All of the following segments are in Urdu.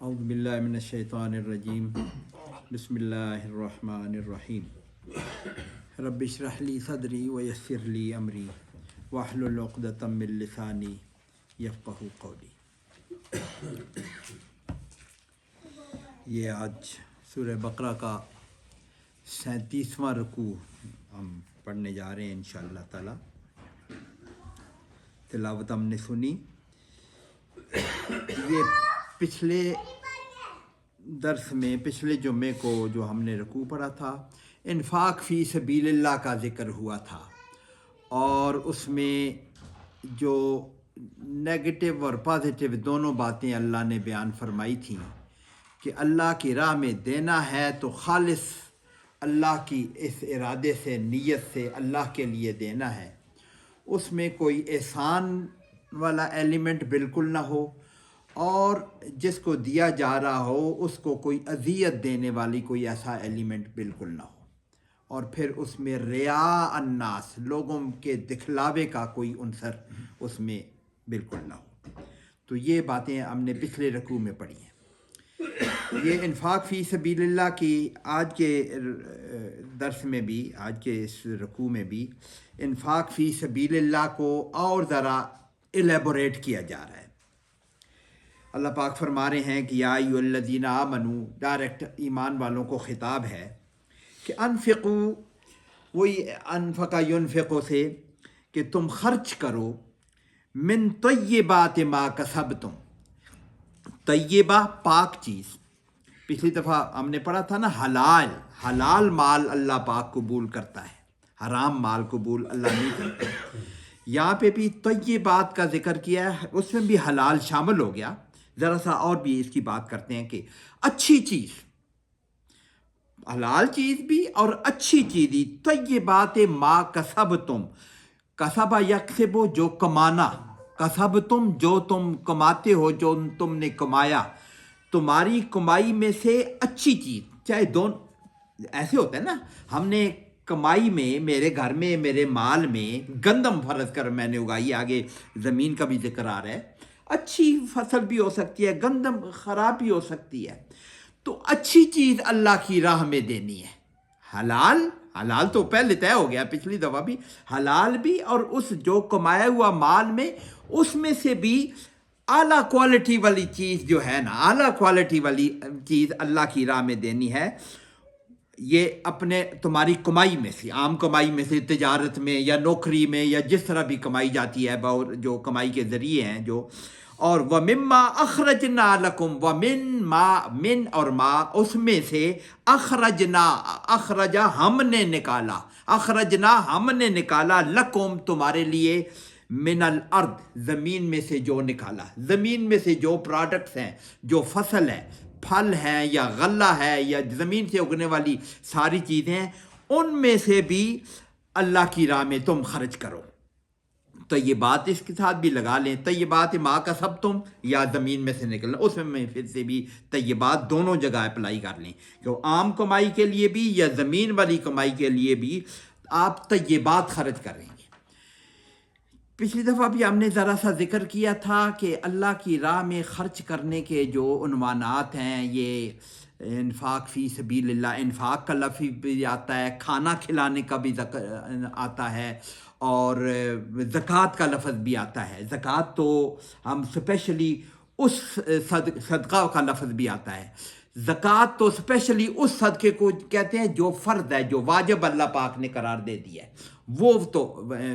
اعوذ باللہ من الشیطان الرجیم بسم اللہ الرحمن الرحیم رب اشرح لی صدری ویسر لی امری واحلل عقدۃ من لسانی یفقہوا قولی۔ یہ آج سورہ بقرہ کا 37واں رکوع ہم پڑھنے جا رہے ہیں انشاءاللہ تعالی۔ تلاوت ہم نے سنی۔ یہ پچھلے درس میں پچھلے جمعے کو جو ہم نے رکوع پڑھا تھا، انفاق فی سبیل اللہ کا ذکر ہوا تھا، اور اس میں جو نیگیٹو اور پازیٹیو دونوں باتیں اللہ نے بیان فرمائی تھیں کہ اللہ کی راہ میں دینا ہے تو خالص اللہ کی اس ارادے سے، نیت سے اللہ کے لیے دینا ہے، اس میں کوئی احسان والا ایلیمنٹ بالکل نہ ہو، اور جس کو دیا جا رہا ہو اس کو کوئی اذیت دینے والی کوئی ایسا ایلیمنٹ بالکل نہ ہو، اور پھر اس میں ریا الناس، لوگوں کے دکھلاوے کا کوئی عنصر اس میں بالکل نہ ہو۔ تو یہ باتیں ہم نے پچھلے رکوع میں پڑھی ہیں۔ یہ انفاق فی سبیل اللہ کی آج کے درس میں بھی، آج کے اس رکوع میں بھی انفاق فی سبیل اللہ کو اور ذرا ایلیبوریٹ کیا جا رہا ہے۔ اللہ پاک فرما رہے ہیں کہ یا ایھا الذین آمنوا، ڈائریکٹ ایمان والوں کو خطاب ہے کہ انفقوا، وہی انفق ینفقوا سے کہ تم خرچ کرو، من طیبات ما کسبتم، طیبہ پاک چیز۔ پچھلی دفعہ ہم نے پڑھا تھا نا، حلال مال اللہ پاک قبول کرتا ہے، حرام مال قبول اللہ نہیں کرتا۔ یہاں پہ بھی طیبات کا ذکر کیا ہے، اس میں بھی حلال شامل ہو گیا۔ ذرا سا اور بھی اس کی بات کرتے ہیں کہ اچھی چیز، حلال چیز بھی اور اچھی چیز ہی، طیبات ما کسبتم، کسبہ یکسب، جو کمانا، کسبتم جو تم کماتے ہو، جو تم نے کمایا، تمہاری کمائی میں سے اچھی چیز، چاہے دونوں ایسے ہوتا ہے نا، ہم نے کمائی میں، میرے گھر میں، میرے مال میں گندم فرض کر میں نے اگائی، آگے زمین کا بھی ذکر آ رہا ہے، اچھی فصل بھی ہو سکتی ہے، گندم خراب بھی ہو سکتی ہے، تو اچھی چیز اللہ کی راہ میں دینی ہے۔ حلال تو پہلے طے ہو گیا، پچھلی دفعہ بھی حلال بھی، اور اس جو کمایا ہوا مال میں، اس میں سے بھی اعلیٰ کوالٹی والی چیز جو ہے نا، اعلیٰ کوالٹی والی چیز اللہ کی راہ میں دینی ہے۔ یہ اپنے تمہاری کمائی میں سے، عام کمائی میں سے، تجارت میں یا نوکری میں یا جس طرح بھی کمائی جاتی ہے، جو کمائی کے ذریعے ہیں جو، اور وَمِمَّا أَخْرَجْنَا لَكُمْ، من اور ما، اس میں سے اخرجا ہم نے نکالا، اخرجنا ہم نے نکالا، لکم تمہارے لیے، من الارض زمین میں سے جو نکالا، زمین میں سے جو پروڈکٹس ہیں، جو فصل ہے، پھل ہیں یا غلہ ہے یا زمین سے اگنے والی ساری چیزیں ہیں، ان میں سے بھی اللہ کی راہ میں تم خرچ کرو۔ تو یہ بات اس کے ساتھ بھی لگا لیں، طیبات ما کسبتم یا زمین میں سے نکلنا، اس میں پھر سے بھی طیبات دونوں جگہ اپلائی کر لیں، کہ عام کمائی کے لیے بھی یا زمین والی کمائی کے لیے بھی آپ طیبات خرچ کر رہے ہیں۔ پچھلی دفعہ بھی ہم نے ذرا سا ذکر کیا تھا کہ اللہ کی راہ میں خرچ کرنے کے جو عنوانات ہیں، یہ انفاق فی سبیل اللہ، انفاق کا لفظ بھی آتا ہے، کھانا کھلانے کا بھی آتا ہے، اور زکوٰۃ کا لفظ بھی آتا ہے۔ زکوٰۃ تو ہم اسپیشلی اس صدقہ کا لفظ بھی آتا ہے، زکوٰۃ تو اسپیشلی اس صدقے کو کہتے ہیں جو فرض ہے، جو واجب اللہ پاک نے قرار دے دیا ہے، وہ تو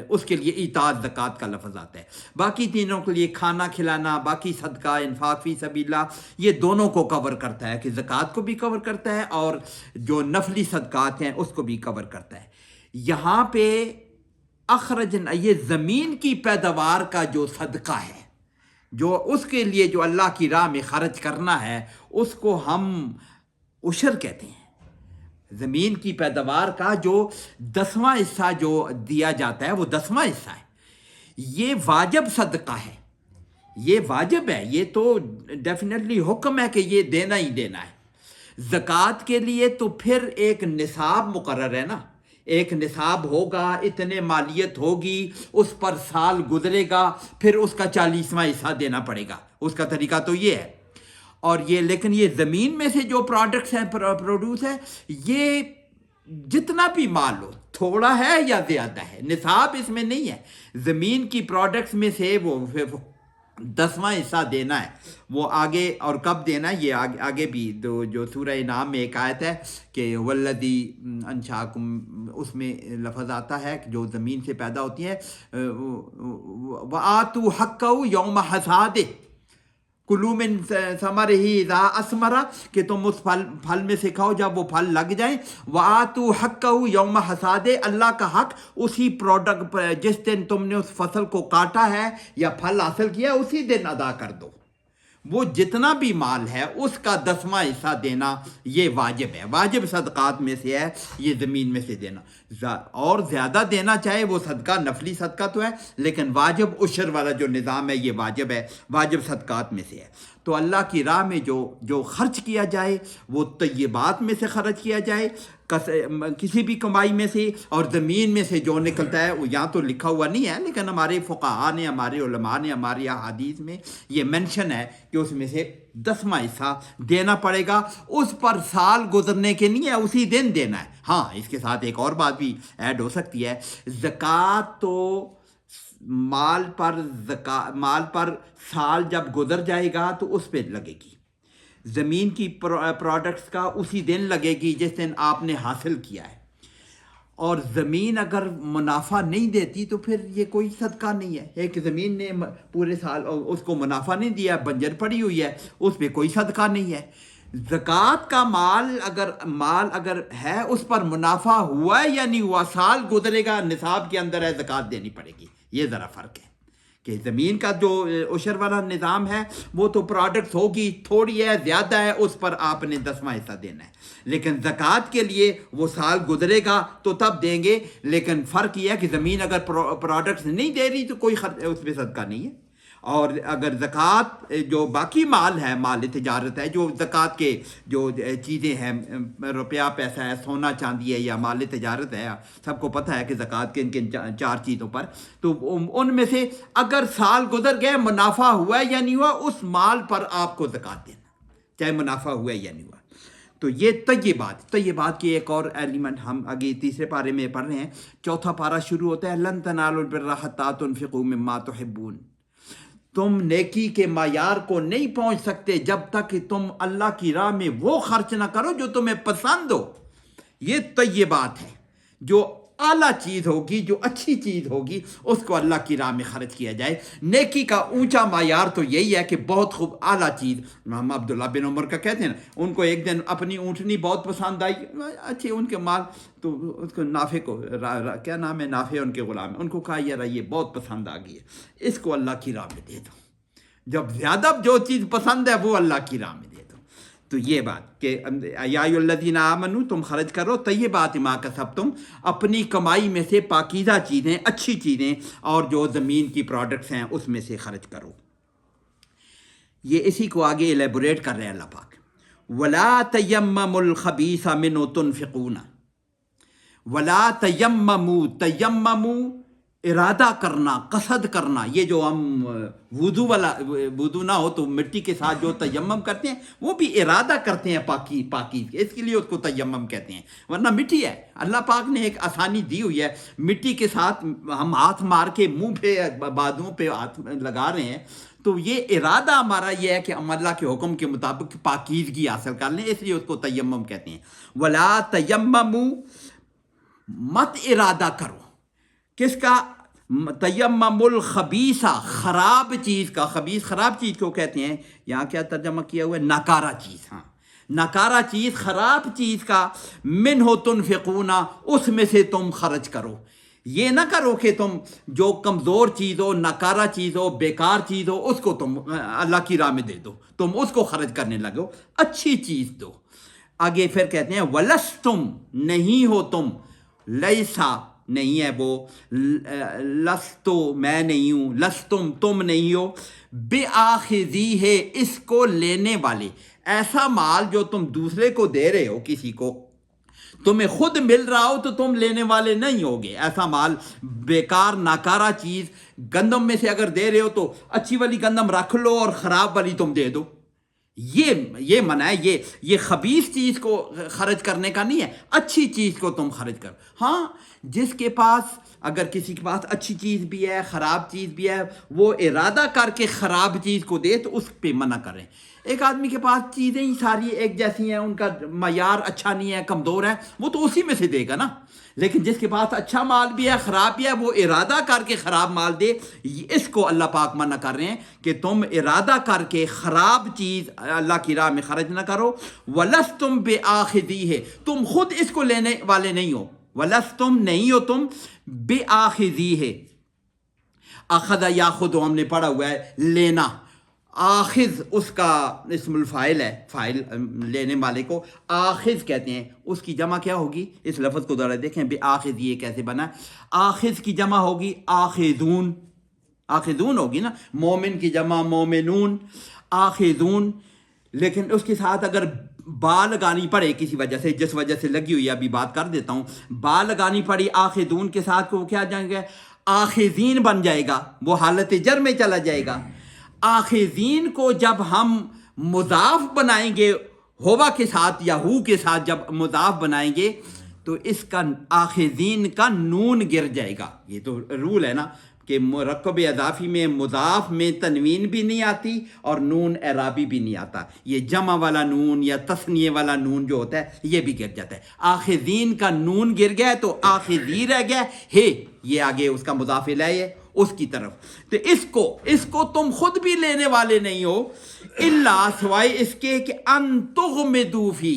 اس کے لیے ایتاء زکوٰۃ کا لفظ آتا ہے۔ باقی تینوں کے لیے کھانا کھلانا، باقی صدقہ، انفاق فی سبیل اللہ، یہ دونوں کو کور کرتا ہے، کہ زکوٰۃ کو بھی کور کرتا ہے اور جو نفلی صدقات ہیں اس کو بھی کور کرتا ہے۔ یہاں پہ اخرجنا، یہ زمین کی پیداوار کا جو صدقہ ہے، جو اس کے لیے جو اللہ کی راہ میں خرچ کرنا ہے، اس کو ہم عشر کہتے ہیں۔ زمین کی پیداوار کا جو 10واں حصہ جو دیا جاتا ہے، وہ 10واں حصہ ہے۔ یہ واجب صدقہ ہے، یہ واجب ہے، یہ تو ڈیفینیٹلی حکم ہے کہ یہ دینا ہی دینا ہے۔ زکوٰۃ کے لیے تو پھر ایک نصاب مقرر ہے نا، ایک نصاب ہوگا، اتنے مالیت ہوگی، اس پر سال گزرے گا، پھر اس کا 40واں حصہ دینا پڑے گا۔ اس کا طریقہ تو یہ ہے۔ اور یہ لیکن یہ زمین میں سے جو پروڈکٹس ہیں پروڈیوس ہے، یہ جتنا بھی مال ہو، تھوڑا ہے یا زیادہ ہے، نصاب اس میں نہیں ہے، زمین کی پروڈکٹس میں سے وہ 10واں حصہ دینا ہے، وہ آگے اور کب دینا ہے یہ آگے بھی جو سورہ انعام میں ایک آیت ہے کہ والذی انشاکم، اس میں لفظ آتا ہے کہ جو زمین سے پیدا ہوتی ہے، وآتوا حقہ یوم حصادہ، کلوا من ثمرہ اذا اثمر، کہ تم اس پھل میں سے کھاؤ جب وہ پھل لگ جائیں، وآتوا حقہ یوم حصادہ، اللہ کا حق اسی پروڈکٹ جس دن تم نے اس فصل کو کاٹا ہے یا پھل حاصل کیا اسی دن ادا کر دو۔ وہ جتنا بھی مال ہے اس کا 10واں حصہ دینا یہ واجب ہے، واجب صدقات میں سے ہے یہ زمین میں سے دینا، اور زیادہ دینا چاہے وہ صدقہ نفلی صدقہ تو ہے، لیکن واجب عشر والا جو نظام ہے یہ واجب ہے، واجب صدقات میں سے ہے۔ تو اللہ کی راہ میں جو خرچ کیا جائے وہ طیبات میں سے خرچ کیا جائے، کسی بھی کمائی میں سے، اور زمین میں سے جو نکلتا ہے وہ یہاں تو لکھا ہوا نہیں ہے لیکن ہمارے فقہاء نے، ہمارے علماء نے، ہماری احادیث میں یہ مینشن ہے کہ اس میں سے 10واں حصہ دینا پڑے گا، اس پر سال گزرنے کے نہیں ہے، اسی دن دینا ہے۔ ہاں اس کے ساتھ ایک اور بات بھی ایڈ ہو سکتی ہے، زکوٰۃ تو مال پر سال جب گزر جائے گا تو اس پہ لگے گی، زمین کی پروڈکٹس کا اسی دن لگے گی جس دن آپ نے حاصل کیا ہے، اور زمین اگر منافع نہیں دیتی تو پھر یہ کوئی صدقہ نہیں ہے۔ ایک زمین نے پورے سال اس کو منافع نہیں دیا، بنجر پڑی ہوئی ہے، اس پہ کوئی صدقہ نہیں ہے۔ زکوٰۃ کا مال اگر ہے اس پر منافع ہوا ہے یا نہیں ہوا، سال گزرے گا، نصاب کے اندر ہے، زکوٰۃ دینی پڑے گی، یہ ذرا فرق ہے کہ زمین کا جو عشر والا نظام ہے وہ تو پروڈکٹس ہوگی، تھوڑی ہے زیادہ ہے، اس پر آپ نے 10واں حصہ دینا ہے، لیکن زکوٰۃ کے لیے وہ سال گزرے گا تو تب دیں گے، لیکن فرق یہ ہے کہ زمین اگر پروڈکٹس نہیں دے رہی تو کوئی اس پہ صدقہ نہیں ہے، اور اگر زکوٰۃ جو باقی مال ہے، مال تجارت ہے، جو زکوٰۃ کے جو چیزیں ہیں، روپیہ پیسہ ہے، سونا چاندی ہے یا مال تجارت ہے، سب کو پتہ ہے کہ زکوٰۃ کن کن 4 چیزوں پر، تو ان میں سے اگر سال گزر گئے، منافع ہوا ہے یا نہیں ہوا، اس مال پر آپ کو زکوٰۃ دینا، چاہے منافع ہوا ہے یا نہیں ہوا۔ تو یہ طیبات کی ایک اور ایلیمنٹ ہم آگے تیسرے پارے میں پڑھ رہے ہیں، چوتھا پارہ شروع ہوتا ہے لن تنالوا البر حتی تنفقوا مما تحبون، تم نیکی کے معیار کو نہیں پہنچ سکتے جب تک کہ تم اللہ کی راہ میں وہ خرچ نہ کرو جو تمہیں پسند ہو۔ یہ طیبات ہے، جو اعلیٰ چیز ہوگی، جو اچھی چیز ہوگی، اس کو اللہ کی راہ میں خرچ کیا جائے۔ نیکی کا اونچا معیار تو یہی ہے کہ بہت خوب اعلیٰ چیز، ہم عبداللہ بن عمر کا کہتے ہیں نا، ان کو ایک دن اپنی اونٹنی بہت پسند آئی، اچھے ان کے مال، تو اس کو نافع کو کیا نام ہے، نافع ان کے غلام، ان کو کہا یار یہ بہت پسند آ گئی ہے، اس کو اللہ کی راہ میں دے دو۔ جب زیادہ جو چیز پسند ہے وہ اللہ کی راہ میں دے دو۔ تو یہ بات کہ یا ایھا الذین آمنوا، تم خرچ کرو طیبات ما کسبتم، اپنی کمائی میں سے پاکیزہ چیزیں، اچھی چیزیں، اور جو زمین کی پروڈکٹس ہیں اس میں سے خرچ کرو۔ یہ اسی کو آگے الیبوریٹ کر رہے ہیں اللہ پاک، ولا تیمموا الخبیث منہ تنفقون، ولا تیمموا ارادہ کرنا، قصد کرنا، یہ جو ہم وضو نہ ہو تو مٹی کے ساتھ جو تیمم کرتے ہیں وہ بھی ارادہ کرتے ہیں پاکی، اس کے لیے اس کو تیمم کہتے ہیں، ورنہ مٹی ہے۔ اللہ پاک نے ایک آسانی دی ہوئی ہے، مٹی کے ساتھ ہم ہاتھ مار کے منہ پہ بازوؤں پہ ہاتھ لگا رہے ہیں، تو یہ ارادہ ہمارا یہ ہے کہ ہم اللہ کے حکم کے مطابق پاکیزگی حاصل کر لیں، اس لیے اس کو تیمم کہتے ہیں۔ ولا تیمموا، مت ارادہ کرو، کس کا؟ تیمم الخبیث، خراب چیز کا، خبیث خراب چیز کو کہتے ہیں، یہاں کیا ترجمہ کیا ہوا ہے؟ ناکارہ چیز، ہاں ناکارہ چیز، خراب چیز کا، منہ تنفقون، اس میں سے تم خرچ کرو۔ یہ نہ کرو کہ تم جو کمزور چیز ہو، ناکارہ چیز ہو، بیکار چیز ہو، اس کو تم اللہ کی راہ میں دے دو، تم اس کو خرچ کرنے لگو، اچھی چیز دو۔ آگے پھر کہتے ہیں وَلَسْتُمْ، نہیں ہو تم، لیسا نہیں ہے وہ، لستو میں نہیں ہوں، لستم تم نہیں ہو، بِآخِذِیہ ہے اس کو لینے والے، ایسا مال جو تم دوسرے کو دے رہے ہو، کسی کو تمہیں خود مل رہا ہو تو تم لینے والے نہیں ہوگے، ایسا مال بیکار ناکارہ چیز، گندم میں سے اگر دے رہے ہو تو اچھی والی گندم رکھ لو اور خراب والی تم دے دو، یہ منع ہے، یہ خبیث چیز کو خرچ کرنے کا نہیں ہے، اچھی چیز کو تم خرچ کرو۔ ہاں جس کے پاس، اگر کسی کے پاس اچھی چیز بھی ہے خراب چیز بھی ہے، وہ ارادہ کر کے خراب چیز کو دے تو اس پہ منع کریں۔ ایک آدمی کے پاس چیزیں ہی ساری ایک جیسی ہیں، ان کا معیار اچھا نہیں ہے، کمزور ہے، وہ تو اسی میں سے دے گا نا۔ لیکن جس کے پاس اچھا مال بھی ہے خراب بھی ہے، وہ ارادہ کر کے خراب مال دے، اس کو اللہ پاک منع کر رہے ہیں کہ تم ارادہ کر کے خراب چیز اللہ کی راہ میں خرچ نہ کرو۔ وَلَسْتُمْ بِآخِذِيهِ، تم خود اس کو لینے والے نہیں ہو، وَلَسْتُمْ نہیں ہو تم بِآخِذِيهِ، اخذ یاخذ ہم نے پڑھا ہوا ہے لینا، آخذ اس کا اسم الفاعل ہے، فاعل لینے والے کو آخذ کہتے ہیں، اس کی جمع کیا ہوگی؟ اس لفظ کو ذرا دیکھیں، بے آخذ یہ کیسے بنا ہے؟ آخذ کی جمع ہوگی آخذون، آخذون ہوگی نا، مومن کی جمع مومنون، آخذون۔ لیکن اس کے ساتھ اگر با لگانی پڑے کسی وجہ سے، جس وجہ سے لگی ہوئی ہے ابھی بات کر دیتا ہوں، با لگانی پڑی آخذون کے ساتھ، کو کیا جائیں گے؟ آخذین بن جائے گا، وہ حالت جر میں چلا جائے گا۔ آخذین کو جب ہم مضاف بنائیں گے ہوا کے ساتھ یا ہو کے ساتھ، جب مضاف بنائیں گے تو اس کا آخذین کا نون گر جائے گا۔ یہ تو رول ہے نا کہ مرکب اضافی میں مضاف میں تنوین بھی نہیں آتی اور نون اعرابی بھی نہیں آتا، یہ جمع والا نون یا تثنیے والا نون جو ہوتا ہے یہ بھی گر جاتا ہے۔ آخذین کا نون گر گیا تو آخذی رہ گیا ہے، یہ آگے اس کا مضاف الیہ ہے اس کی طرف۔ تو اس کو تم خود بھی لینے والے نہیں ہو، الا سوائے اس کے کہ ان تغمدوا فی،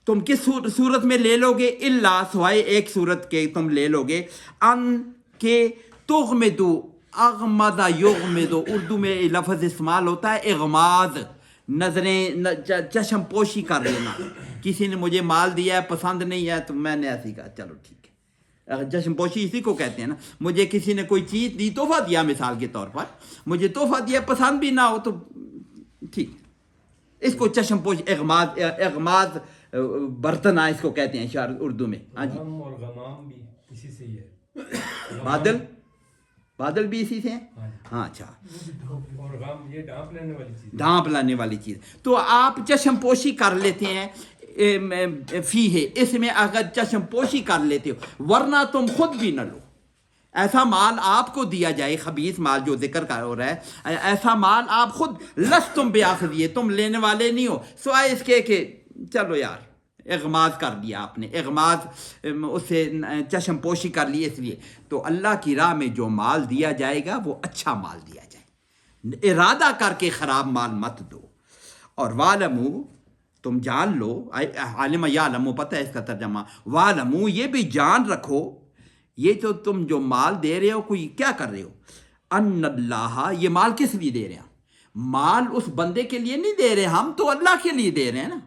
تم کس صورت میں لے لو گے؟ الا سوائے ایک صورت کے تم لے لو گے، ان کے تغمدو، اغمد یغمدو، اردو میں لفظ استعمال ہوتا ہے اغماض، نظریں چشم پوشی کر لینا۔ کسی نے مجھے مال دیا ہے پسند نہیں ہے تو میں نے ایسی کہا چلو ٹھیک ہے، چشم پوشی اسی کو کہتے ہیں نا۔ مجھے کسی نے کوئی چیز دی، تحفہ دیا مثال کے طور پر، مجھے تحفہ دیا پسند بھی نہ ہو تو ٹھیک، اس کو چشم پوشی، اغماض برتن اس کو کہتے ہیں شعر اردو میں۔ ہاں جی، غم اور غمام بھی اسی سے ہی ہے، بادل بھی اسی سے ہیں۔ ہاں اچھا، اور غم یہ ڈھانپ لینے والی چیز، ڈھانپ لانے والی چیز، تو آپ چشم پوشی کر لیتے ہیں فی ہے، اس میں اگر چشم پوشی کر لیتے ہو، ورنہ تم خود بھی نہ لو۔ ایسا مال آپ کو دیا جائے، خبیث مال جو ذکر کا ہو رہا ہے، ایسا مال آپ خود لستم بیاخذیہ، تم لینے والے نہیں ہو، سوائے اس کے کہ چلو یار اغماض کر دیا آپ نے، اغماض اس سے چشم پوشی کر لی اس لیے۔ تو اللہ کی راہ میں جو مال دیا جائے گا وہ اچھا مال دیا جائے، ارادہ کر کے خراب مال مت دو۔ اور وَاعْلَمُوا، تم جان لو، عالم یعلم پتہ ہے اس کا ترجمہ، وَاعْلَمُوا یہ بھی جان رکھو، یہ تو تم جو مال دے رہے ہو کوئی کیا کر رہے ہو، ان اللہ، یہ مال کس لیے دے رہے ہیں؟ مال اس بندے کے لیے نہیں دے رہے، ہم تو اللہ کے لیے دے رہے ہیں نا۔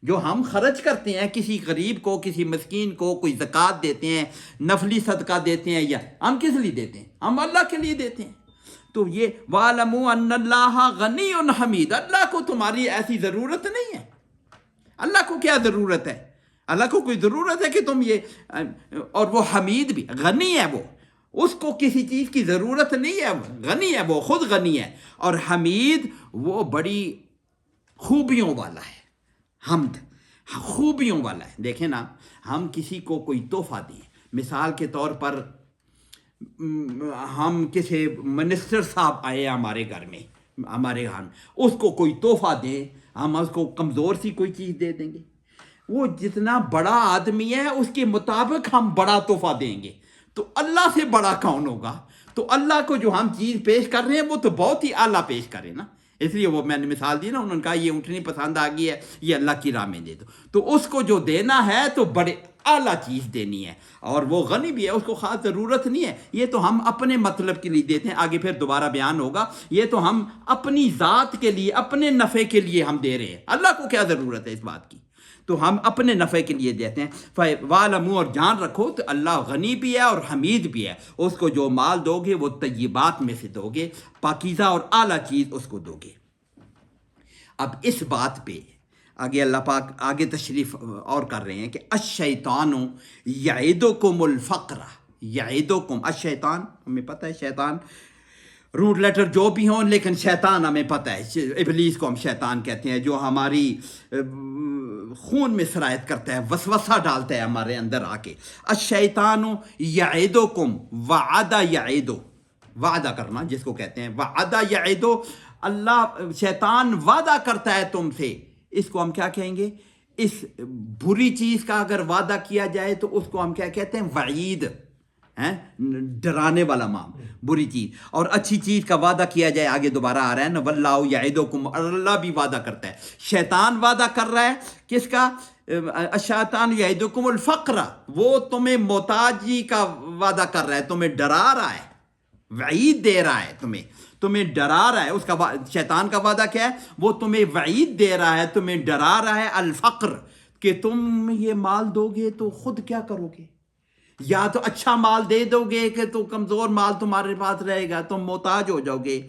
جو ہم خرچ کرتے ہیں کسی غریب کو، کسی مسکین کو، کوئی زکوٰۃ دیتے ہیں، نفلی صدقہ دیتے ہیں، یا ہم کس لیے دیتے ہیں؟ ہم اللہ کے لیے دیتے ہیں۔ تو یہ وَاعْلَمُوا أَنَّ اللَّهَ غَنِيٌّ حَمِيدٌ، اللہ کو تمہاری ایسی ضرورت نہیں ہے۔ اللہ کو کیا ضرورت ہے؟ اللہ کو کوئی ضرورت ہے کہ تم یہ، اور وہ حمید بھی، غنی ہے، وہ اس کو کسی چیز کی ضرورت نہیں ہے، غنی ہے، وہ خود غنی ہے، اور حمید وہ بڑی خوبیوں والا ہے، حمد خوبیوں والا ہے۔ دیکھیں نا، ہم کسی کو کوئی تحفہ دیں، مثال کے طور پر ہم کسی منسٹر صاحب آئے ہمارے گھر میں، ہمارے گھر، اس کو کوئی تحفہ دیں، ہم اس کو کمزور سی کوئی چیز دے دیں گے، وہ جتنا بڑا آدمی ہے اس کے مطابق ہم بڑا تحفہ دیں گے، تو اللہ سے بڑا کون ہوگا؟ تو اللہ کو جو ہم چیز پیش کر رہے ہیں وہ تو بہت ہی اعلیٰ پیش کرے نا۔ اس لیے وہ میں نے مثال دی نا، انہوں نے کہا یہ اونٹنی پسند آ گئی ہے، یہ اللہ کی راہ میں دے دو، تو اس کو جو دینا ہے تو بڑے اعلیٰ چیز دینی ہے، اور وہ غنی بھی ہے، اس کو خاص ضرورت نہیں ہے، یہ تو ہم اپنے مطلب کے لیے دیتے ہیں، آگے پھر دوبارہ بیان ہوگا، یہ تو ہم اپنی ذات کے لیے، اپنے نفع کے لیے ہم دے رہے ہیں، اللہ کو کیا ضرورت ہے اس بات کی؟ تو ہم اپنے نفع کے لیے دیتے ہیں۔ وَاعْلَمُوا، اور جان رکھو تو اللہ غنی بھی ہے اور حمید بھی ہے، اس کو جو مال دو گے وہ طیبات میں سے دو گے، پاکیزہ اور اعلیٰ چیز اس کو دو گے۔ اب اس بات پہ آگے اللہ پاک آگے تشریف اور کر رہے ہیں کہ الشیطان یعدکم الفقر، یعدکم، الشیطان ہمیں پتہ ہے شیطان روٹ لیٹر جو بھی ہوں، لیکن شیطان ہمیں پتہ ہے، ابلیس کو ہم شیطان کہتے ہیں، جو ہماری خون میں سرایت کرتا ہے، وسوسہ ڈالتا ہے ہمارے اندر آ کے. الشیطان یعدکم وعدہ یعدو، وعدہ کرنا جس کو کہتے ہیں، وعدہ یعدو، اللہ شیطان وعدہ کرتا ہے تم سے. اس کو ہم کیا کہیں گے؟ اس بری چیز کا اگر وعدہ کیا جائے تو اس کو ہم کیا کہتے ہیں؟ وعید، ڈرانے والا مام، بری چیز. اور اچھی چیز کا وعدہ کیا جائے، آگے دوبارہ آ رہا ہے نا، واللہ یعدکم، اللہ بھی وعدہ کرتا ہے. شیطان وعدہ کر رہا ہے کس کا؟ الشیطان یعدکم الفقر، وہ تمہیں محتاجی کا وعدہ کر رہا ہے، تمہیں ڈرا رہا ہے، وعید دے رہا ہے، تمہیں ڈرا رہا ہے. اس کا شیطان کا وعدہ کیا ہے؟ وہ تمہیں وعید دے رہا ہے، تمہیں ڈرا رہا ہے الفقر، کہ تم یہ مال دو گے تو خود کیا کرو گے؟ یا تو اچھا مال دے دو گے کہ تو کمزور مال تمہارے پاس رہے گا، تم محتاج ہو جاؤ گے.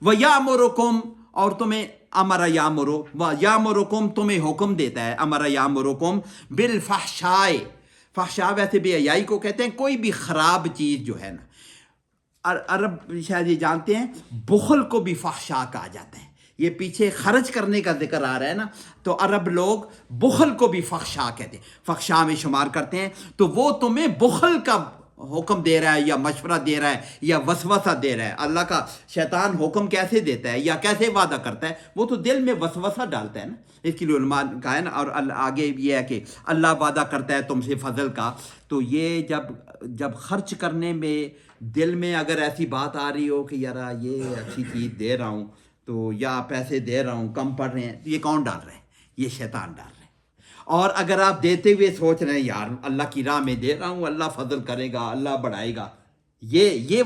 وَيَأْمُرُكُمْ، اور تمہیں امر یامرو، یامرکم تمہیں حکم دیتا ہے، امر یامرکم بالفحشاء. فحشاء ویسے بے حیائی کو کہتے ہیں، کوئی بھی خراب چیز جو ہے نا. عرب شاید یہ جانتے ہیں بخل کو بھی فحشاء کہا جاتا ہے. یہ پیچھے خرچ کرنے کا ذکر آ رہا ہے نا، تو عرب لوگ بخل کو بھی فحشاء کہتے ہیں، فحشاء میں شمار کرتے ہیں. تو وہ تمہیں بخل کا حکم دے رہا ہے، یا مشورہ دے رہا ہے، یا وسوسہ دے رہا ہے. اللہ کا شیطان حکم کیسے دیتا ہے یا کیسے وعدہ کرتا ہے؟ وہ تو دل میں وسوسہ ڈالتا ہے نا. اس کے لیے علماء نے کہا ہے نا. اور آگے یہ ہے کہ اللہ وعدہ کرتا ہے تم سے فضل کا. تو یہ جب خرچ کرنے میں دل میں اگر ایسی بات آ رہی ہو کہ یار یہ اچھی چیز دے رہا ہوں تو، یا پیسے دے رہا ہوں کم پڑ رہے ہیں، یہ کون ڈال رہے ہیں؟ یہ شیطان ڈال رہے ہیں. اور اگر آپ دیتے ہوئے سوچ رہے ہیں یار اللہ کی راہ میں دے رہا ہوں، اللہ فضل کرے گا، اللہ بڑھائے گا، یہ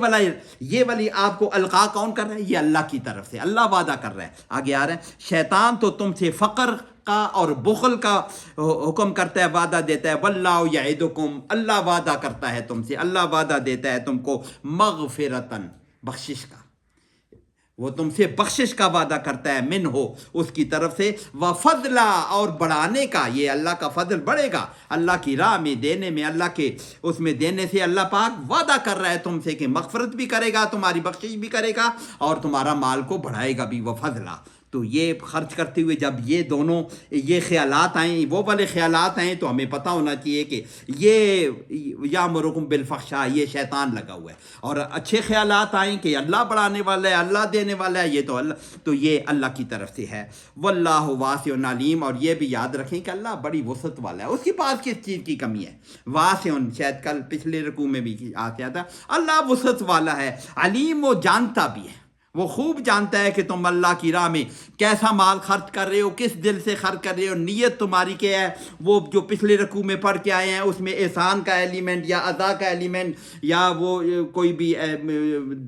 والی آپ کو القاء کون کر رہا ہے؟ یہ اللہ کی طرف سے اللہ وعدہ کر رہا ہے. آگے آ رہے ہیں شیطان تو تم سے فقر کا اور بخل کا حکم کرتا ہے، وعدہ دیتا ہے. واللہ یعدکم، اللہ وعدہ کرتا ہے تم سے، اللہ وعدہ دیتا ہے تم کو مغفرتن، بخشش کا. وہ تم سے بخشش کا وعدہ کرتا ہے، من ہو، اس کی طرف سے، وفضلا، اور بڑھانے کا. یہ اللہ کا فضل بڑھے گا، اللہ کی راہ میں دینے میں، اللہ کے اس میں دینے سے اللہ پاک وعدہ کر رہا ہے تم سے کہ مغفرت بھی کرے گا، تمہاری بخشش بھی کرے گا، اور تمہارا مال کو بڑھائے گا بھی. وفضلا، تو یہ خرچ کرتے ہوئے جب یہ دونوں یہ خیالات آئیں، وہ والے خیالات آئیں، تو ہمیں پتہ ہونا چاہیے کہ یہ یامرکم بالفحشاء، یہ شیطان لگا ہوا ہے. اور اچھے خیالات آئیں کہ اللہ بڑھانے والا ہے، اللہ دینے والا ہے، یہ تو یہ اللہ کی طرف سے ہے. واللہ واسع علیم، اور یہ بھی یاد رکھیں کہ اللہ بڑی وسعت والا ہے، اس کے پاس کس چیز کی کمی ہے؟ واسع، شاید کل پچھلے رکوع میں بھی آیا تھا، اللہ وسعت والا ہے. علیم، وہ جانتا بھی ہے، وہ خوب جانتا ہے کہ تم اللہ کی راہ میں کیسا مال خرچ کر رہے ہو، کس دل سے خرچ کر رہے ہو، نیت تمہاری کیا ہے. وہ جو پچھلے رکوع میں پڑھ کے آئے ہیں اس میں احسان کا ایلیمنٹ یا عطا کا ایلیمنٹ یا وہ کوئی بھی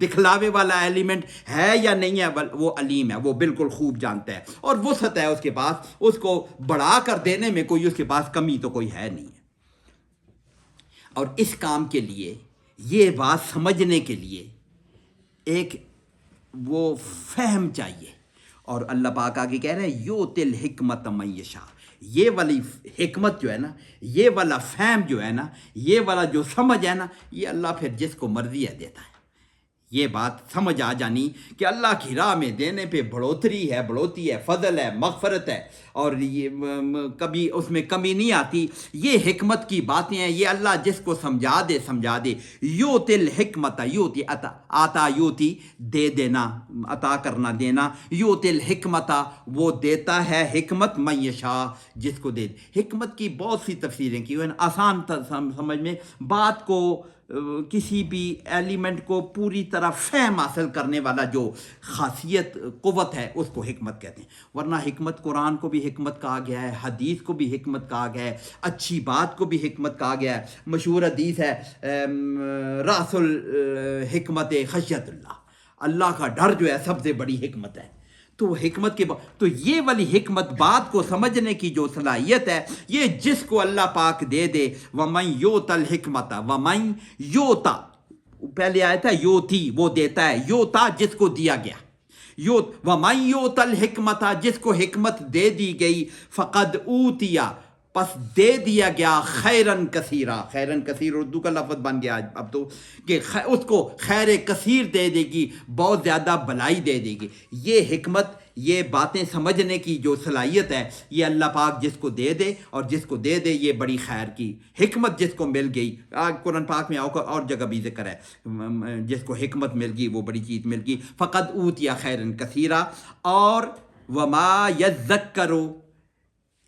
دکھلاوے والا ایلیمنٹ ہے یا نہیں ہے، وہ علیم ہے، وہ بالکل خوب جانتا ہے. اور وسعت ہے اس کے پاس، اس کو بڑھا کر دینے میں کوئی اس کے پاس کمی تو کوئی ہے نہیں ہے. اور اس کام کے لیے، یہ بات سمجھنے کے لیے ایک وہ فہم چاہیے. اور اللہ پاک آگے کہہ رہے ہیں یؤتی الحکمت من یشاء. یہ والی حکمت جو ہے نا، یہ والا فہم جو ہے نا، یہ والا جو سمجھ ہے نا، یہ اللہ پھر جس کو مرضی ہے دیتا ہے. یہ بات سمجھ آ جانی کہ اللہ کی راہ میں دینے پہ بڑھوتری ہے، فضل ہے، مغفرت ہے، اور یہ کبھی اس میں کمی نہیں آتی. یہ حکمت کی باتیں ہیں، یہ اللہ جس کو سمجھا دے. یؤتی الحکمت، یؤتی آتا، یؤتی دے دینا، عطا کرنا، دینا. یؤتی الحکمت، وہ دیتا ہے حکمت، من یشاء، جس کو دے. حکمت کی بہت سی تفسیریں کی ہوئی ہیں، آسان سمجھ میں بات کو، کسی بھی ایلیمنٹ کو پوری طرح فہم حاصل کرنے والا جو خاصیت، قوت ہے، اس کو حکمت کہتے ہیں. ورنہ حکمت، قرآن کو بھی حکمت کہا گیا ہے، حدیث کو بھی حکمت کہا گیا ہے، اچھی بات کو بھی حکمت کہا گیا ہے. مشہور حدیث ہے راس الحکمت خشیت اللہ، اللہ کا ڈر جو ہے سب سے بڑی حکمت ہے. تو حکمت کے تو یہ والی حکمت، بات کو سمجھنے کی جو صلاحیت ہے، یہ جس کو اللہ پاک دے دے. وَمَن یُؤْتَ الْحِکْمَةَ، وَمَن یُؤْتَ، پہلے آیا تھا یوتی، وہ دیتا ہے، یوتا جس کو دیا گیا. وَمَن یُؤْتَ الْحِکْمَةَ، جس کو حکمت دے دی گئی، فَقَدْ أُوتِیَ، پس دے دیا گیا خیرن کثیرہ. خیرن کثیر اردو کا لفظ بن گیا اب تو کہ اس کو خیر کثیر دے دے گی, بہت زیادہ بھلائی دے دے گی. یہ حکمت, یہ باتیں سمجھنے کی جو صلاحیت ہے, یہ اللہ پاک جس کو دے دے اور جس کو دے دے یہ بڑی خیر کی حکمت جس کو مل گئی. قرآن پاک میں اور جگہ بھی ذکر ہے, جس کو حکمت مل گئی وہ بڑی چیز مل گئی. فقد اوتیا خیرن کثیرہ. اور وما یذکر,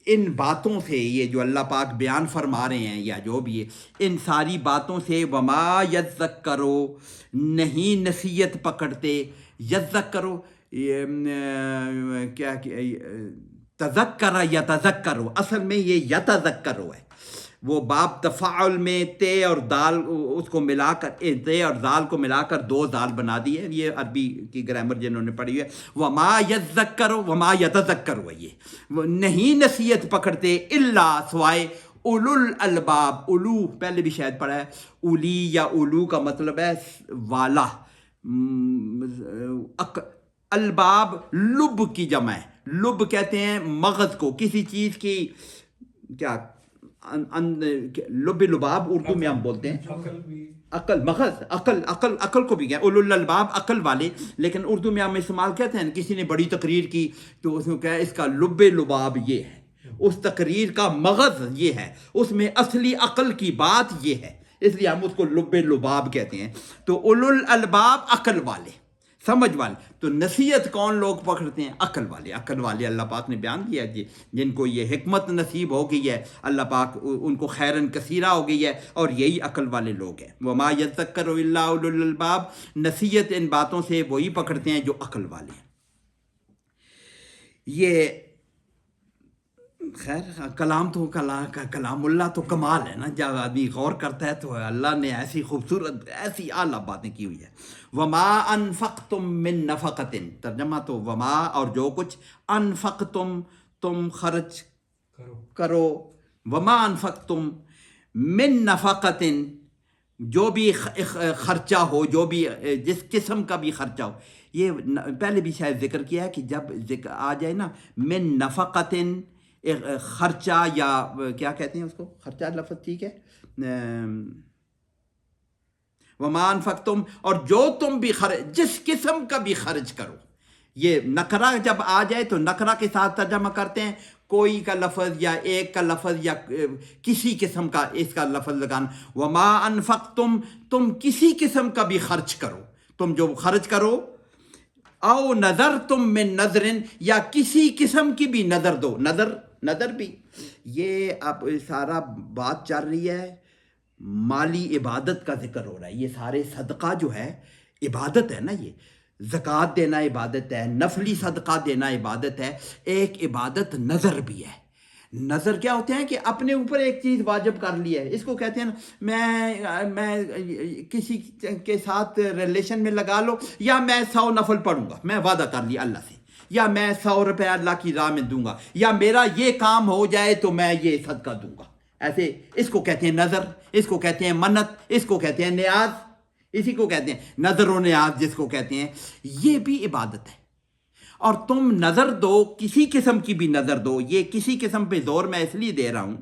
ان باتوں سے, یہ جو اللہ پاک بیان فرما رہے ہیں یا جو بھی ہے, ان ساری باتوں سے وما یذکرو, نہیں نصیحت پکڑتے. یذکرو کیا تذکر یتذکرو, اصل میں یہ یتذکرو ہے. وہ باب تفاعل میں تے اور دال اس کو ملا کر, تے اور دال کو ملا کر دو دال بنا دی ہے. یہ عربی کی گرامر جنہوں نے پڑھی ہے. وما یذکر وما یتذکر, یہ نہیں نصیحت پکڑتے الا سوائے اولو الالباب. اولو پہلے بھی شاید پڑھا ہے, اولی یا اولو کا مطلب ہے والا. الباب لب کی جمع ہے. لب کہتے ہیں مغز کو, کسی چیز کی کیا لب لباب اردو میں ہم بولتے ہیں. عقل, مغز, عقل کو بھی کیا اولو الالباب, عقل والے. لیکن اردو میں ہم استعمال کہتے ہیں, کسی نے بڑی تقریر کی تو اس میں کہا اس کا لب لباب یہ ہے, اس تقریر کا مغز یہ ہے, اس میں اصلی عقل کی بات یہ ہے, اس لیے ہم اس کو لب لباب کہتے ہیں. تو اولو الالباب عقل والے, سمجھ والے. تو نصیحت کون لوگ پکڑتے ہیں؟ عقل والے. عقل والے اللہ پاک نے بیان کیا کہ جن کو یہ حکمت نصیب ہو گئی ہے, اللہ پاک ان کو خیرن کثیرہ ہو گئی ہے, اور یہی عقل والے لوگ ہیں. وما یذکر الا اولو الالباب, نصیحت ان باتوں سے وہی پکڑتے ہیں جو عقل والے ہیں. یہ خیر کلام تو کلام اللہ تو کمال ہے نا, جب آدمی غور کرتا ہے تو اللہ نے ایسی خوبصورت ایسی اعلیٰ باتیں کی ہوئی ہے. وما انفقتم من نفقۃ, ترجمہ تو وما اور جو کچھ, انفقتم تم خرچ کرو, وما انفقتم من نفقۃ جو بھی خرچہ ہو, جو بھی جس قسم کا بھی خرچہ ہو. یہ پہلے بھی شاید ذکر کیا ہے کہ جب ذکر آ جائے نا من نفقۃ, خرچہ یا کیا کہتے ہیں اس کو, خرچہ لفظ ٹھیک ہے, وما انفقتم, اور جو تم بھی جس قسم کا بھی خرچ کرو. یہ نکرہ جب آ جائے تو نکرہ کے ساتھ ترجمہ کرتے ہیں, کوئی کا لفظ یا ایک کا لفظ یا کسی قسم کا اس کا لفظ لگانا. وما انفقتم, تم کسی قسم کا بھی خرچ کرو, تم جو خرچ کرو. او نظر تم من نظرن, یا کسی قسم کی بھی نظر دو. نظر بھی یہ اب سارا بات چل رہی ہے, مالی عبادت کا ذکر ہو رہا ہے. یہ سارے صدقہ جو ہے عبادت ہے نا, یہ زکوٰۃ دینا عبادت ہے, نفلی صدقہ دینا عبادت ہے. ایک عبادت نظر بھی ہے. نظر کیا ہوتے ہیں کہ اپنے اوپر ایک چیز واجب کر لی ہے, اس کو کہتے ہیں میں کسی کے ساتھ ریلیشن میں لگا لو, یا میں 100 نفل پڑھوں گا, میں وعدہ کر لیا اللہ سے, یا میں 100 روپے اللہ کی راہ میں دوں گا, یا میرا یہ کام ہو جائے تو میں یہ صدقہ دوں گا. ایسے اس کو کہتے ہیں نظر, اس کو کہتے ہیں منت, اس کو کہتے ہیں نیاز, اسی کو کہتے ہیں نظر و نیاز جس کو کہتے ہیں. یہ بھی عبادت ہے. اور تم نظر دو, کسی قسم کی بھی نظر دو. یہ کسی قسم پہ زور میں اس لیے دے رہا ہوں,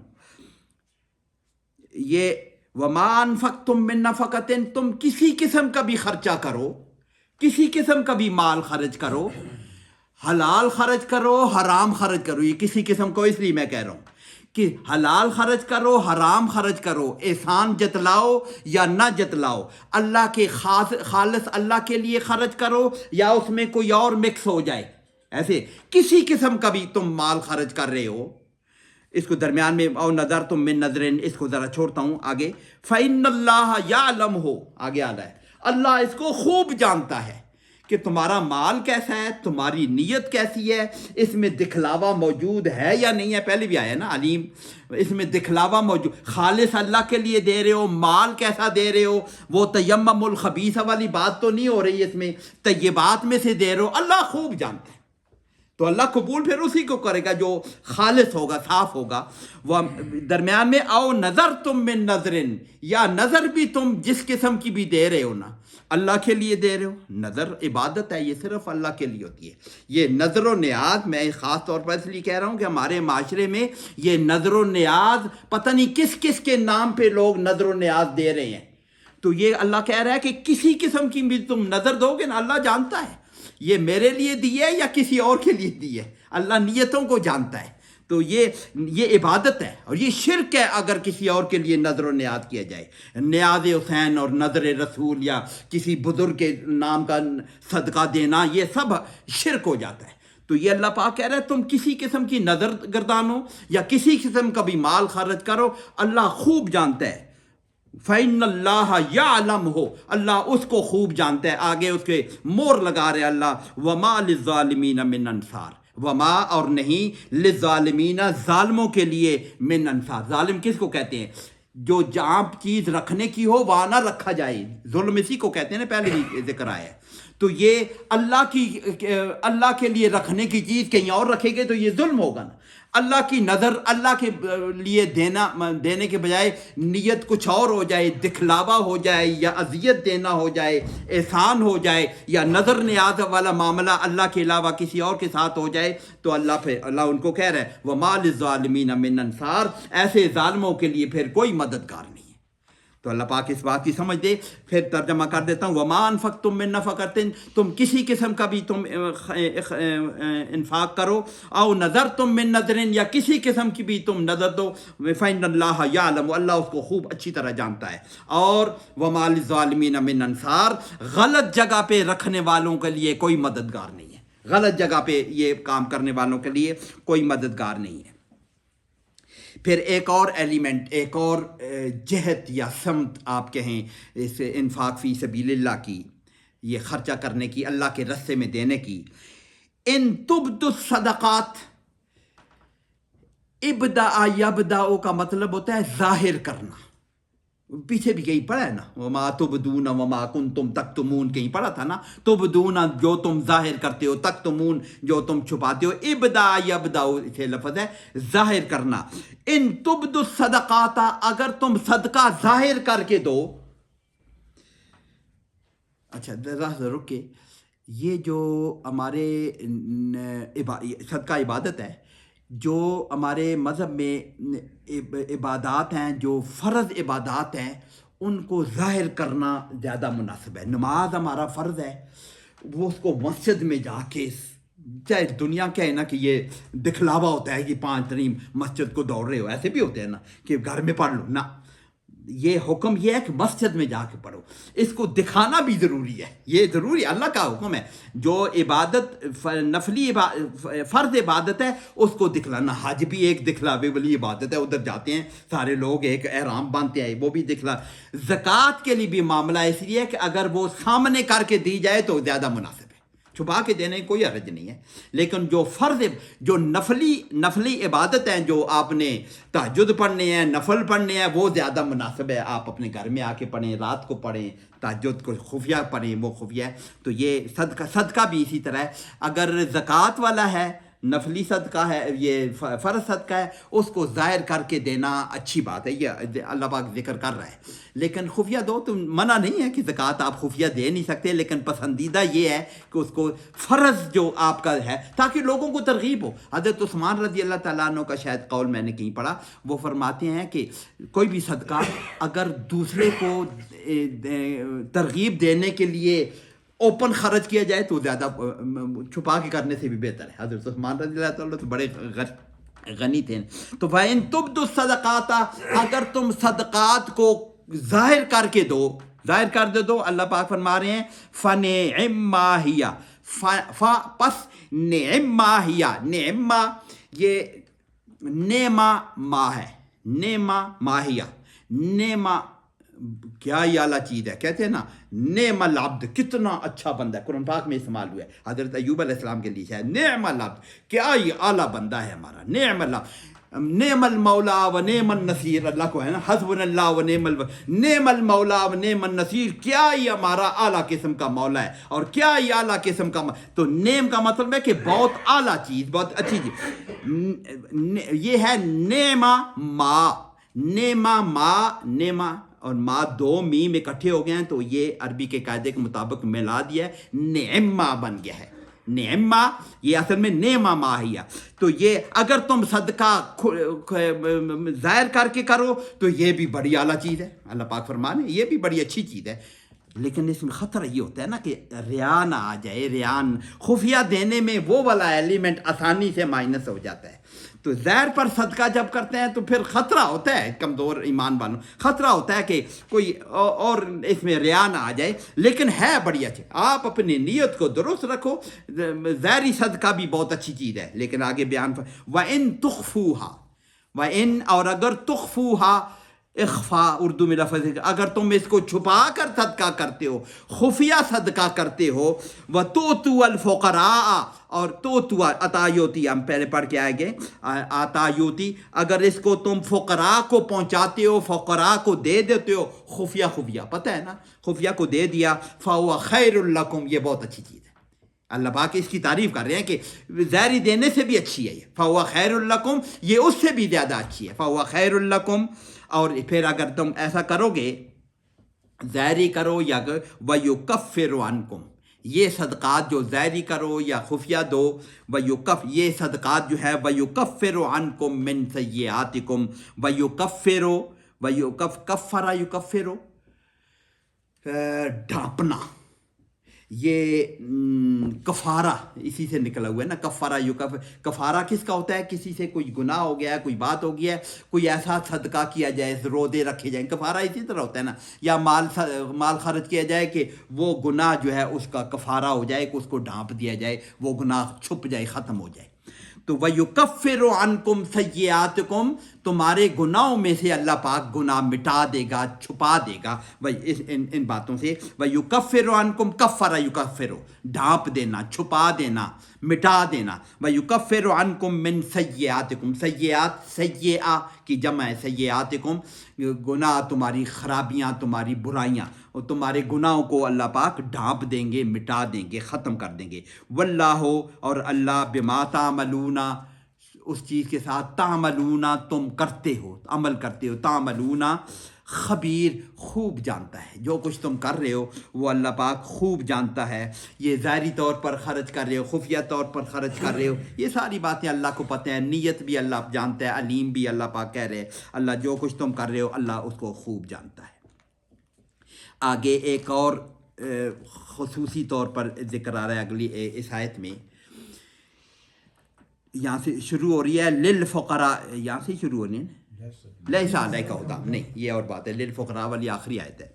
یہ وما انفقتم من نفقۃ, تم کسی قسم کا بھی خرچہ کرو, کسی قسم کا بھی مال خرچ کرو, حلال خرچ کرو, حرام خرچ کرو. یہ کسی قسم کو اس لیے میں کہہ رہا ہوں کہ حلال خرچ کرو, حرام خرچ کرو, احسان جتلاؤ یا نہ جتلاؤ, اللہ کے خالص اللہ کے لیے خرچ کرو یا اس میں کوئی اور مکس ہو جائے. ایسے کسی قسم کا بھی تم مال خرچ کر رہے ہو. اس کو درمیان میں او نظر تم من نظرن, اس کو ذرا چھوڑتا ہوں آگے. فَإِنَّ اللَّهَ يَعْلَمُهُ, آگے آ رہا ہے, اللہ اس کو خوب جانتا ہے کہ تمہارا مال کیسا ہے, تمہاری نیت کیسی ہے, اس میں دکھلاوا موجود ہے یا نہیں ہے. پہلے بھی آیا نا علیم, اس میں دکھلاوا موجود, خالص اللہ کے لیے دے رہے ہو, مال کیسا دے رہے ہو, وہ تیمم الخبیث والی بات تو نہیں ہو رہی, اس میں طیبات میں سے دے رہے ہو, اللہ خوب جانتا ہے. تو اللہ قبول پھر اسی کو کرے گا جو خالص ہوگا، صاف ہوگا. وہ درمیان میں او نظر تم من نظرن، یا نظر بھی تم جس قسم کی بھی دے رہے ہو نا اللہ کے لیے دے رہے ہو. نظر عبادت ہے، یہ صرف اللہ کے لیے ہوتی ہے. یہ نظر و نیاز میں خاص طور پر اس لیے کہہ رہا ہوں کہ ہمارے معاشرے میں یہ نظر و نیاز پتہ نہیں کس کس کے نام پہ لوگ نظر و نیاز دے رہے ہیں. تو یہ اللہ کہہ رہا ہے کہ کسی قسم کی بھی تم نظر دو گے نا اللہ جانتا ہے یہ میرے لیے دی ہے یا کسی اور کے لیے دی ہے. اللہ نیتوں کو جانتا ہے. تو یہ عبادت ہے اور یہ شرک ہے اگر کسی اور کے لیے نظر و نیاز کیا جائے. نیاز حسین اور نظر رسول یا کسی بزرگ کے نام کا صدقہ دینا یہ سب شرک ہو جاتا ہے. تو یہ اللہ پاک کہہ رہا ہے تم کسی قسم کی نظر گردانو یا کسی قسم کا بھی مال خرچ کرو، اللہ خوب جانتا ہے. فَإِنَّ اللَّهَ يَعْلَمُهُ، اللہ اس کو خوب جانتا ہے. آگے اس کے مور لگا رہے اللہ وَمَا لِلظَّالِمِينَ مِنْ أَنصَارٍ، وما اور نہیں لِلظَّالِمِينَ ظالموں کے لیے من انصار. ظالم کس کو کہتے ہیں؟ جو جہاں چیز رکھنے کی ہو وہاں نہ رکھا جائے، ظلم اسی کو کہتے ہیں نا، پہلے بھی ذکر آیا ہے. تو یہ اللہ کے لیے رکھنے کی چیز کہیں اور رکھے گے تو یہ ظلم ہوگا نا. اللہ کی نظر اللہ کے لیے دینے کے بجائے نیت کچھ اور ہو جائے، دکھلاوا ہو جائے یا اذیت دینا ہو جائے، احسان ہو جائے یا نظر نیاز والا معاملہ اللہ کے علاوہ کسی اور کے ساتھ ہو جائے تو اللہ ان کو کہہ رہا ہے وَمَا لِلظَّالِمِينَ مِنْ أَنصَارٍ، ایسے ظالموں کے لیے پھر کوئی مددگار نہیں ہے. تو اللہ پاک اس بات کی سمجھ دے. پھر ترجمہ کر دیتا ہوں وَمَا أَنفَقْتُم مِّن نَفَقَةٍ، تم کسی قسم کا بھی تم انفاق کرو، او نظرتم من نظرٍ، یا کسی قسم کی بھی تم نظر دو، فَإِنَّ اللَّهَ يَعْلَمُ، اللہ اس کو خوب اچھی طرح جانتا ہے. اور وَمَا لِلظَّالِمِينَ مِنْ أَنصَارٍ، غلط جگہ پہ رکھنے والوں کے لیے کوئی مددگار نہیں ہے. غلط جگہ پہ یہ کام کرنے والوں کے لیے کوئی مددگار نہیں ہے. پھر ایک اور ایلیمنٹ، ایک اور جہت یا سمت آپ کہیں اس انفاق فی سبیل اللہ کی، یہ خرچہ کرنے کی، اللہ کے رستے میں دینے کی. ان تبدوا الصدقات، ابدا یبدا کا مطلب ہوتا ہے ظاہر کرنا. پیچھے بھی کہیں پڑھا ہے نا وما تبدون وما کنتم تکتمون، کہیں پڑھا تھا نا. تبدون جو تم ظاہر کرتے ہو، تکتمون جو تم چھپاتے ہو. ابدا یبدا سے لفظ ہے ظاہر کرنا. ان تبدوا الصدقات، اگر تم صدقہ ظاہر کر کے دو. اچھا ذرا رک کے، یہ جو ہمارے صدقہ عبادت ہے، جو ہمارے مذہب میں عبادات ہیں، جو فرض عبادات ہیں، ان کو ظاہر کرنا زیادہ مناسب ہے. نماز ہمارا فرض ہے، وہ اس کو مسجد میں جا کے، چاہے دنیا کیا ہے نا کہ یہ دکھلاوا ہوتا ہے کہ 5 ترین مسجد کو دوڑ رہے ہو، ایسے بھی ہوتے ہیں نا کہ گھر میں پڑھ لو نا. یہ حکم یہ ہے کہ مسجد میں جا کے پڑھو. اس کو دکھانا بھی ضروری ہے، یہ ضروری اللہ کا حکم ہے. جو عبادت نفلی فرض عبادت ہے اس کو دکھلانا. حج بھی ایک دکھلاوے والی عبادت ہے، ادھر جاتے ہیں سارے لوگ، ایک احرام باندھتے ہیں، وہ بھی دکھلا. زکوٰۃ کے لیے بھی معاملہ اس لیے کہ اگر وہ سامنے کر کے دی جائے تو زیادہ مناسب ہے، چھپا کے دینے کی کوئی حرج نہیں ہے. لیکن جو فرض، جو نفلی عبادت ہیں، جو آپ نے تہجد پڑھنے ہیں، نفل پڑھنے ہیں، وہ زیادہ مناسب ہے آپ اپنے گھر میں آ کے پڑھیں، رات کو پڑھیں، تہجد کو خفیہ پڑھیں، وہ خفیہ ہے. تو یہ صدقہ بھی اسی طرح ہے. اگر زکوٰۃ والا ہے، نفلی صدقہ ہے، یہ فرض صدقہ ہے، اس کو ظاہر کر کے دینا اچھی بات ہے، یہ اللہ پاک ذکر کر رہا ہے. لیکن خفیہ دو تو منع نہیں ہے کہ زکوٰۃ آپ خفیہ دے نہیں سکتے، لیکن پسندیدہ یہ ہے کہ اس کو فرض جو آپ کا ہے تاکہ لوگوں کو ترغیب ہو. حضرت عثمان رضی اللہ تعالیٰ عنہ کا شاید قول میں نے کہیں پڑھا، وہ فرماتے ہیں کہ کوئی بھی صدقہ اگر دوسرے کو ترغیب دینے کے لیے اوپن خرچ کیا جائے تو زیادہ چھپا کے کرنے سے بھی بہتر ہے. حضرت عثمان رضی اللہ تعالیٰ تو بڑے غنی تھے. تو وَإِن تُبْدُوا الصَّدَقَاتَ، اگر تم صدقات کو ظاہر کر کے دو، ظاہر کر دے دو، اللہ پاک فرما رہے ہیں فَنِعِمَّا ہِیَ، پس نعمہ ہِیَ، نعمہ یہ نعمہ ما ہے، نعمہ ماہیہ، نعمہ کیا ہی اعلیٰ چیز ہے. کہتے ہیں نا نعم العبد، کتنا اچھا بندہ ہے، قرآن پاک میں استعمال ہوا ہے حضرت ایوب علیہ السلام کے لیے. ہے نعم العبد، کیا ہی اعلیٰ بندہ ہے ہمارا، نعم اللہ. نعم المولا و نعم النصیر، اللہ کو ہے نا حسبنا اللہ و نعم المولا و نعم النصیر، کیا ہی ہمارا اعلیٰ قسم کا مولا ہے اور کیا ہی اعلیٰ قسم کا تو نعم کا مطلب ہے کہ بہت اعلیٰ چیز، بہت اچھی چیز، یہ ہے نعمہ ما، نعمہ ما، نعمہ اور ما دو میم اکٹھے ہو گئے ہیں تو یہ عربی کے قاعدے کے مطابق ملا دیا ہے، نعمہ بن گیا ہے، نعمہ یہ اصل میں نعمہ ماہیہ، تو یہ اگر تم صدقہ ظاہر کر کے کرو تو یہ بھی بڑی اعلیٰ چیز ہے، اللہ پاک فرمانے یہ بھی بڑی اچھی چیز ہے، لیکن اس میں خطرہ یہ ہوتا ہے نا کہ ریا نہ آ جائے، ریان خفیہ دینے میں وہ والا ایلیمنٹ آسانی سے مائنس ہو جاتا ہے، تو ظاہر پر صدقہ جب کرتے ہیں تو پھر خطرہ ہوتا ہے کمزور ایمان والوں، خطرہ ہوتا ہے کہ کوئی اور اس میں ریا نہ آ جائے، لیکن ہے بڑی اچھی، آپ اپنی نیت کو درست رکھو، ظاہری صدقہ بھی بہت اچھی چیز ہے، لیکن آگے بیان وَإِن تُخْفُوهَا، وَإِن اور اگر تخفوها، اخفا اردو میں لفظ ہے، اگر تم اس کو چھپا کر صدقہ کرتے ہو، خفیہ صدقہ کرتے ہو، وَتُؤْتُوا الْفُقَرَاءَ اور توتوا عطا یوتی، ہم پہلے پڑھ کے آئے گئے عطا یوتی، اگر اس کو تم فقراء کو پہنچاتے ہو، فقراء کو دے دیتے ہو، خفیہ خفیہ پتہ ہے نا، خفیہ کو دے دیا، فَهُوَ خَيْرٌ لَكُمْ، یہ بہت اچھی چیز ہے، اللہ پاک اس کی تعریف کر رہے ہیں کہ ظاہری دینے سے بھی اچھی ہے یہ، فَهُوَ خَيْرٌ لَكُمْ، یہ اس سے بھی زیادہ اچھی ہے، فَهُوَ خَيْرٌ لَكُمْ، اور پھر اگر تم ایسا کرو گے ظاہری کرو یا وَيُكَفِّرُ عَنْكُمْ، یہ صدقات جو ظاہری کرو یا خفیہ دو، یہ صدقات جو ہے وَيُكَفِّرُ عَنْكُمْ مِنْ سَيِّئَاتِكُمْ، کفرا یکفر ڈھانپنا، یہ کفارہ اسی سے نکلا ہوا ہے نا، کفارہ کفارہ کس کا ہوتا ہے؟ کسی سے کوئی گناہ ہو گیا ہے، کوئی بات ہو گیا ہے، کوئی ایسا صدقہ کیا جائے، روزے رکھے جائیں، کفارہ اسی طرح ہوتا ہے نا، یا مال خرچ کیا جائے کہ وہ گناہ جو ہے اس کا کفارہ ہو جائے، کہ اس کو ڈھانپ دیا جائے، وہ گناہ چھپ جائے، ختم ہو جائے، تو وَيُكَفِّرُ عَنْكُمْ سَيِّئَاتِكُمْ، تمہارے گناہوں میں سے اللہ پاک گناہ مٹا دے گا، چھپا دے گا ان باتوں سے، وَيُكَفِّرُ عَنْكُمْ کفر یکفر، ڈھانپ دینا، چھپا دینا، مٹا دینا، وَيُكَفِّرُ عَنْكُمْ مِنْ سَيِّئَاتِكُمْ، سیئات سیئہ کی جمع ہے، سیئاتکم گناہ، تمہاری خرابیاں، تمہاری برائیاں، اور تمہارے گناہوں کو اللہ پاک ڈھانپ دیں گے، مٹا دیں گے، ختم کر دیں گے، واللہ اور اللہ بما تعملون، اس چیز کے ساتھ تعملون تم کرتے ہو، عمل کرتے ہو، تعملون خبیر خوب جانتا ہے، جو کچھ تم کر رہے ہو وہ اللہ پاک خوب جانتا ہے، یہ ظاہری طور پر خرچ کر رہے ہو، خفیہ طور پر خرچ کر رہے ہو، یہ ساری باتیں اللہ کو پتہ ہے، نیت بھی اللہ جانتا ہے، علیم بھی اللہ پاک کہہ رہے ہیں، اللہ جو کچھ تم کر رہے ہو اللہ اس کو خوب جانتا ہے۔ آگے ایک اور خصوصی طور پر ذکر آ رہا ہے اگلی اس آیت میں، یہاں سے شروع ہو رہی ہے للفقراء، یہاں سے شروع ہو رہی ہے لیسا علیک ہداہم، نہیں یہ اور بات ہے، للفقراء والی آخری آیت ہے،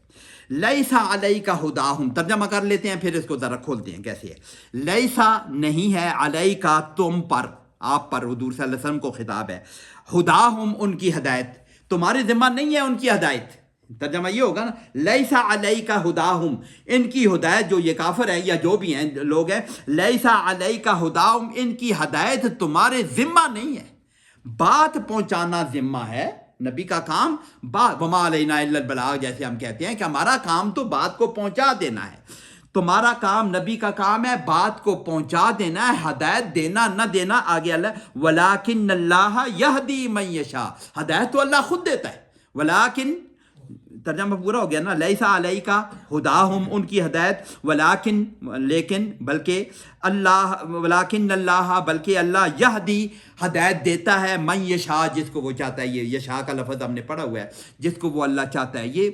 لیسا علیک ہداہم، ترجمہ کر لیتے ہیں پھر اس کو ذرا کھولتے ہیں کیسے ہے، لیسا نہیں ہے، علیک تم پر، آپ پر، حضور صلی اللہ علیہ وسلم کو خطاب ہے، ہداہم ان کی ہدایت، تمہارے ذمہ نہیں ہے ان کی ہدایت، ترجمہ یہ ہوگا نا، لیسا علیک ہداہم، ان کی ہدایت، جو یہ کافر ہیں یا جو بھی ہیں لوگ ہیں، لیسا علیک ہداہم، ان کی ہدایت تمہارے ذمہ نہیں ہے، بات پہنچانا ذمہ ہے، نبی کا کام وما علینا الا البلاغ، جیسے ہم کہتے ہیں کہ ہمارا کام تو بات کو پہنچا دینا ہے، تمہارا کام، نبی کا کام ہے بات کو پہنچا دینا ہے، ہدایت دینا نہ دینا، آگے اللہ ولیکن اللہ یہدی من یشاء، ہدایت تو اللہ خود دیتا ہے، ولیکن ترجمہ پورا ہو گیا نا، لیسا علیک ہداہم ان کی ہدایت، ولیکن لیکن بلکہ اللہ، ولیکن اللہ بلکہ اللہ یہدی ہدایت دیتا ہے، من یشاء جس کو وہ چاہتا ہے، یہ یشاء کا لفظ ہم نے پڑھا ہوا ہے، جس کو وہ اللہ چاہتا ہے، یہ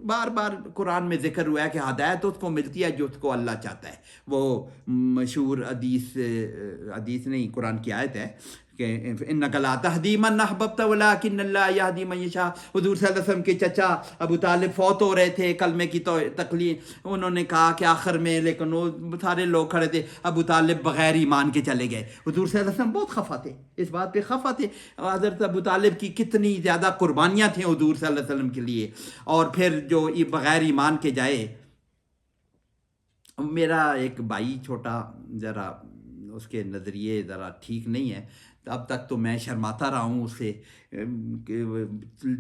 بار بار قرآن میں ذکر ہوا ہے کہ ہدایت اس کو ملتی ہے جس کو اللہ چاہتا ہے، وہ مشہور حدیث نہیں قرآن کی آیت ہے کہ انک لا تہدی من احببت ولکن اللہ یہدی من یشاء، حضور صلی اللہ علیہ وسلم کے چچا ابو طالب فوت ہو رہے تھے، کلمے کی تکلیف، انہوں نے کہا کہ آخر میں، لیکن وہ سارے لوگ کھڑے تھے، ابو طالب بغیر ایمان کے چلے گئے، حضور صلی اللہ علیہ وسلم بہت خفا تھے، اس بات پہ خفا تھے، حضرت ابو طالب کی کتنی زیادہ قربانیاں تھیں حضور صلی اللہ علیہ وسلم کے لیے، اور پھر جو بغیر ایمان کے جائے۔ میرا ایک بھائی چھوٹا، ذرا اس کے نظریے ذرا ٹھیک نہیں ہے، اب تک تو میں شرماتا رہا ہوں اس سے،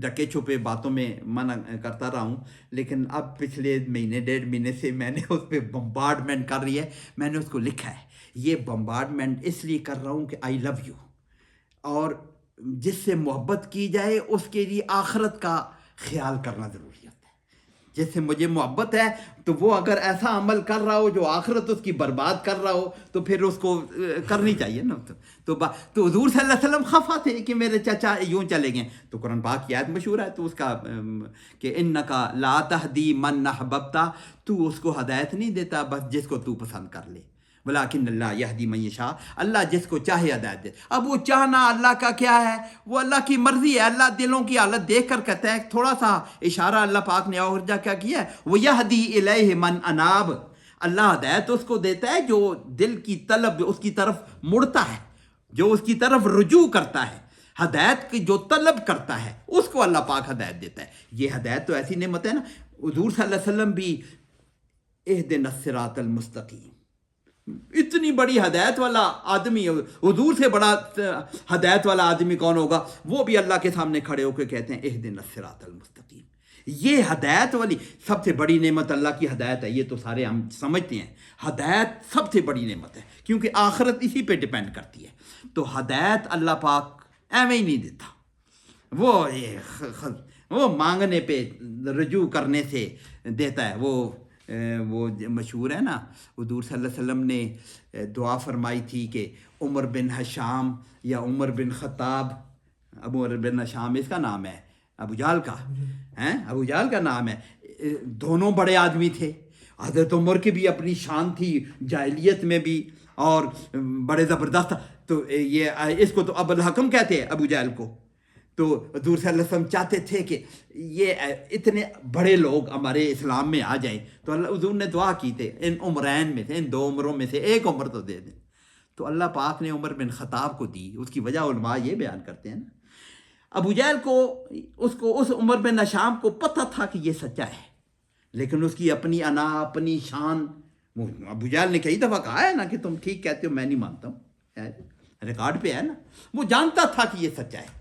ڈکے چھپے باتوں میں منع کرتا رہا ہوں، لیکن اب پچھلے مہینے 1.5 مہینے سے میں نے اس پہ بمبارڈمنٹ کر رہی ہے. میں نے اس کو لکھا ہے یہ بمبارڈمنٹ اس لیے کر رہا ہوں کہ آئی لو یو، اور جس سے محبت کی جائے اس کے لیے آخرت کا خیال کرنا ضروری ہوتا ہے. جس سے مجھے محبت ہے تو وہ اگر ایسا عمل کر رہا ہو جو آخرت اس کی برباد کر رہا ہو تو پھر اس کو کرنی چاہیے نا. تو حضور صلی اللہ علیہ وسلم خفا تھے کہ میرے چچا یوں چلے گئے. تو قرآن پاک کی آیت مشہور ہے تو اس کا کہ انکا لا تہدی من احببت، تو اس کو ہدایت نہیں دیتا بس جس کو تو پسند کر لے، ولیکن اللہ یہدی من یشاء، اللہ جس کو چاہے ہدایت دے. اب وہ چاہنا اللہ کا کیا ہے، وہ اللہ کی مرضی ہے. اللہ دلوں کی حالت دیکھ کر کہتا ہے، تھوڑا سا اشارہ اللہ پاک نے اور جا کیا کیا ہے، وہ یہدی الیہ من اناب، اللہ ہدایت اس کو دیتا ہے جو دل کی طلب اس کی طرف مڑتا ہے، جو اس کی طرف رجوع کرتا ہے. ہدایت کی جو طلب کرتا ہے اس کو اللہ پاک ہدایت دیتا ہے. یہ ہدایت تو ایسی نعمت ہے نا. حضور صلی اللہ علیہ وسلم بھی اہدنا الصراط المستقیم، اتنی بڑی ہدایت والا آدمی، حضور سے بڑا ہدایت والا آدمی کون ہوگا، وہ بھی اللہ کے سامنے کھڑے ہو کے کہتے ہیں اہدنا الصراط المستقیم. یہ ہدایت والی سب سے بڑی نعمت اللہ کی ہدایت ہے. یہ تو سارے ہم سمجھتے ہیں ہدایت سب سے بڑی نعمت ہے کیونکہ آخرت اسی پہ ڈیپینڈ کرتی ہے. تو ہدایت اللہ پاک ایویں ہی نہیں دیتا، وہ مانگنے پہ رجوع کرنے سے دیتا ہے. وہ مشہور ہے نا، حضور صلی اللہ علیہ وسلم نے دعا فرمائی تھی کہ عمر بن حشام یا عمر بن خطاب، عمر بن حشام اس کا نام ہے، ابو جہل کا ہیں، ابو جہل کا نام ہے. دونوں بڑے آدمی تھے. حضرت عمر کی بھی اپنی شان تھی جاہلیت میں بھی اور بڑے زبردست. تو یہ اس کو تو ابو الحکم کہتے ہیں ابو جہل کو. تو حضور صلی اللہ علیہ وسلم چاہتے تھے کہ یہ اتنے بڑے لوگ ہمارے اسلام میں آ جائیں. تو اللہ حضور نے دعا کی تھے ان عمرین میں سے، ان 2 عمروں میں سے ایک عمر تو دے دیں. تو اللہ پاک نے عمر بن خطاب کو دی. اس کی وجہ علماء یہ بیان کرتے ہیں نا، ابو جہل کو اس عمر بن حشام کو پتہ تھا کہ یہ سچا ہے، لیکن اس کی اپنی انا، اپنی شان، ابو جہل نے کئی دفعہ کہا ہے نا کہ تم ٹھیک کہتے ہو، میں نہیں مانتا ہوں، ریکارڈ پہ ہے نا. وہ جانتا تھا کہ یہ سچا ہے.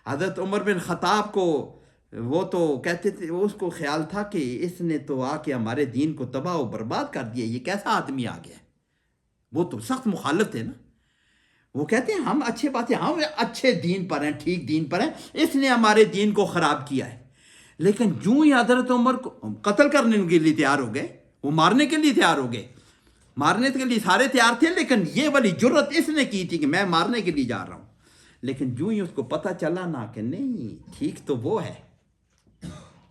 حضرت عمر بن خطاب کو وہ تو کہتے تھے، اس کو خیال تھا کہ اس نے تو آ کے ہمارے دین کو تباہ و برباد کر دیا، یہ کیسا آدمی آ گیا. وہ تو سخت مخالف تھے نا. وہ کہتے ہیں ہم اچھے باتیں، ہم اچھے دین پر ہیں، ٹھیک دین پر ہیں، اس نے ہمارے دین کو خراب کیا ہے. لیکن جو ہی حضرت عمر کو قتل کرنے کے لیے تیار ہو گئے، وہ مارنے کے لیے تیار ہو گئے، مارنے کے لیے سارے تیار تھے، لیکن یہ والی جرت اس نے کی تھی کہ میں مارنے کے لیے جا رہا ہوں. لیکن جو ہی اس کو پتہ چلا نا کہ نہیں ٹھیک تو وہ ہے،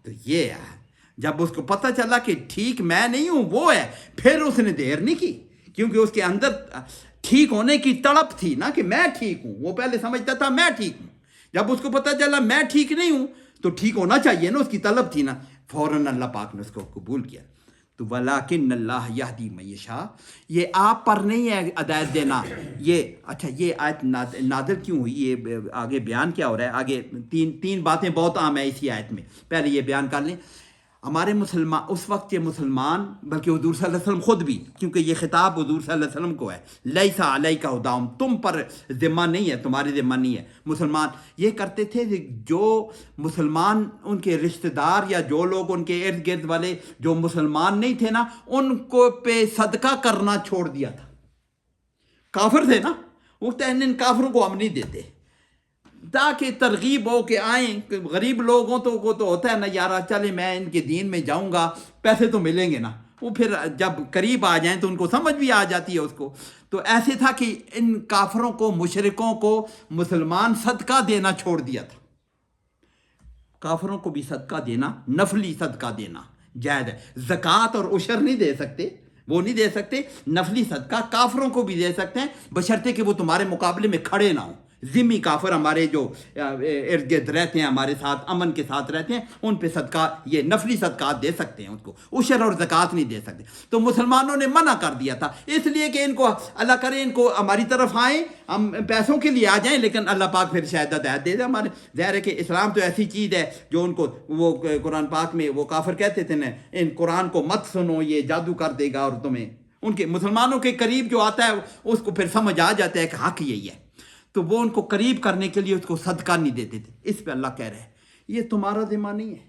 تو یہ جب اس کو پتہ چلا کہ ٹھیک میں نہیں ہوں وہ ہے، پھر اس نے دیر نہیں کی، کیونکہ اس کے اندر ٹھیک ہونے کی تڑپ تھی نا کہ میں ٹھیک ہوں. وہ پہلے سمجھتا تھا میں ٹھیک ہوں، جب اس کو پتہ چلا میں ٹھیک نہیں ہوں تو ٹھیک ہونا چاہیے نا، اس کی طلب تھی نا، فوراً اللہ پاک نے اس کو قبول کیا. تو ولیکن اللہ یہدی من یشاء، یہ آپ پر نہیں ہے ہدایت دینا. یہ اچھا یہ آیت نازل کیوں ہوئی، یہ آگے بیان کیا ہو رہا ہے. آگے تین باتیں بہت عام ہیں اسی آیت میں. پہلے یہ بیان کر لیں، ہمارے مسلمان اس وقت کے مسلمان، بلکہ حضور صلی اللہ علیہ وسلم خود بھی، کیونکہ یہ خطاب حضور صلی اللہ علیہ وسلم کو ہے، لیس علیک ھداھم، تم پر ذمہ نہیں ہے، تمہاری ذمہ نہیں ہے. مسلمان یہ کرتے تھے کہ جو مسلمان ان کے رشتہ دار یا جو لوگ ان کے ارد گرد والے جو مسلمان نہیں تھے نا، ان کو پہ صدقہ کرنا چھوڑ دیا تھا. کافر تھے نا، وہ کہتے ہیں ان کافروں کو ہم نہیں دیتے، تاکہ ترغیب ہو کے آئیں. غریب لوگوں کو تو ہوتا ہے نا یار چلے میں ان کے دین میں جاؤں گا، پیسے تو ملیں گے نا. وہ پھر جب قریب آ جائیں تو ان کو سمجھ بھی آ جاتی ہے اس کو. تو ایسے تھا کہ ان کافروں کو، مشرکوں کو مسلمان صدقہ دینا چھوڑ دیا تھا. کافروں کو بھی صدقہ دینا، نفلی صدقہ دینا جائز ہے. زکوٰۃ اور عشر نہیں دے سکتے، وہ نہیں دے سکتے. نفلی صدقہ کافروں کو بھی دے سکتے ہیں، بشرطے کہ وہ تمہارے مقابلے میں کھڑے نہ ہوں. ذمی کافر ہمارے جو ارد گرد رہتے ہیں، ہمارے ساتھ امن کے ساتھ رہتے ہیں، ان پہ صدقہ، یہ نفلی صدقات دے سکتے ہیں، ان کو عشر اور زکوٰۃ نہیں دے سکتے. تو مسلمانوں نے منع کر دیا تھا، اس لیے کہ ان کو اللہ کرے ان کو ہماری طرف آئیں، ہم پیسوں کے لیے آ جائیں، لیکن اللہ پاک پھر شاید ہدایت دے دے. ہمارے ظاہر ہے کہ اسلام تو ایسی چیز ہے جو ان کو، وہ قرآن پاک میں وہ کافر کہتے تھے نا، ان قرآن کو مت سنو یہ جادو کر دے گا، اور تمہیں ان کے مسلمانوں کے قریب جو آتا ہے اس کو پھر سمجھ آ جاتا ہے کہ حق یہی ہے. تو وہ ان کو قریب کرنے کے لیے اس کو صدقہ نہیں دیتے تھے. اس پہ اللہ کہہ رہے ہیں یہ تمہارا ذمہ نہیں ہے،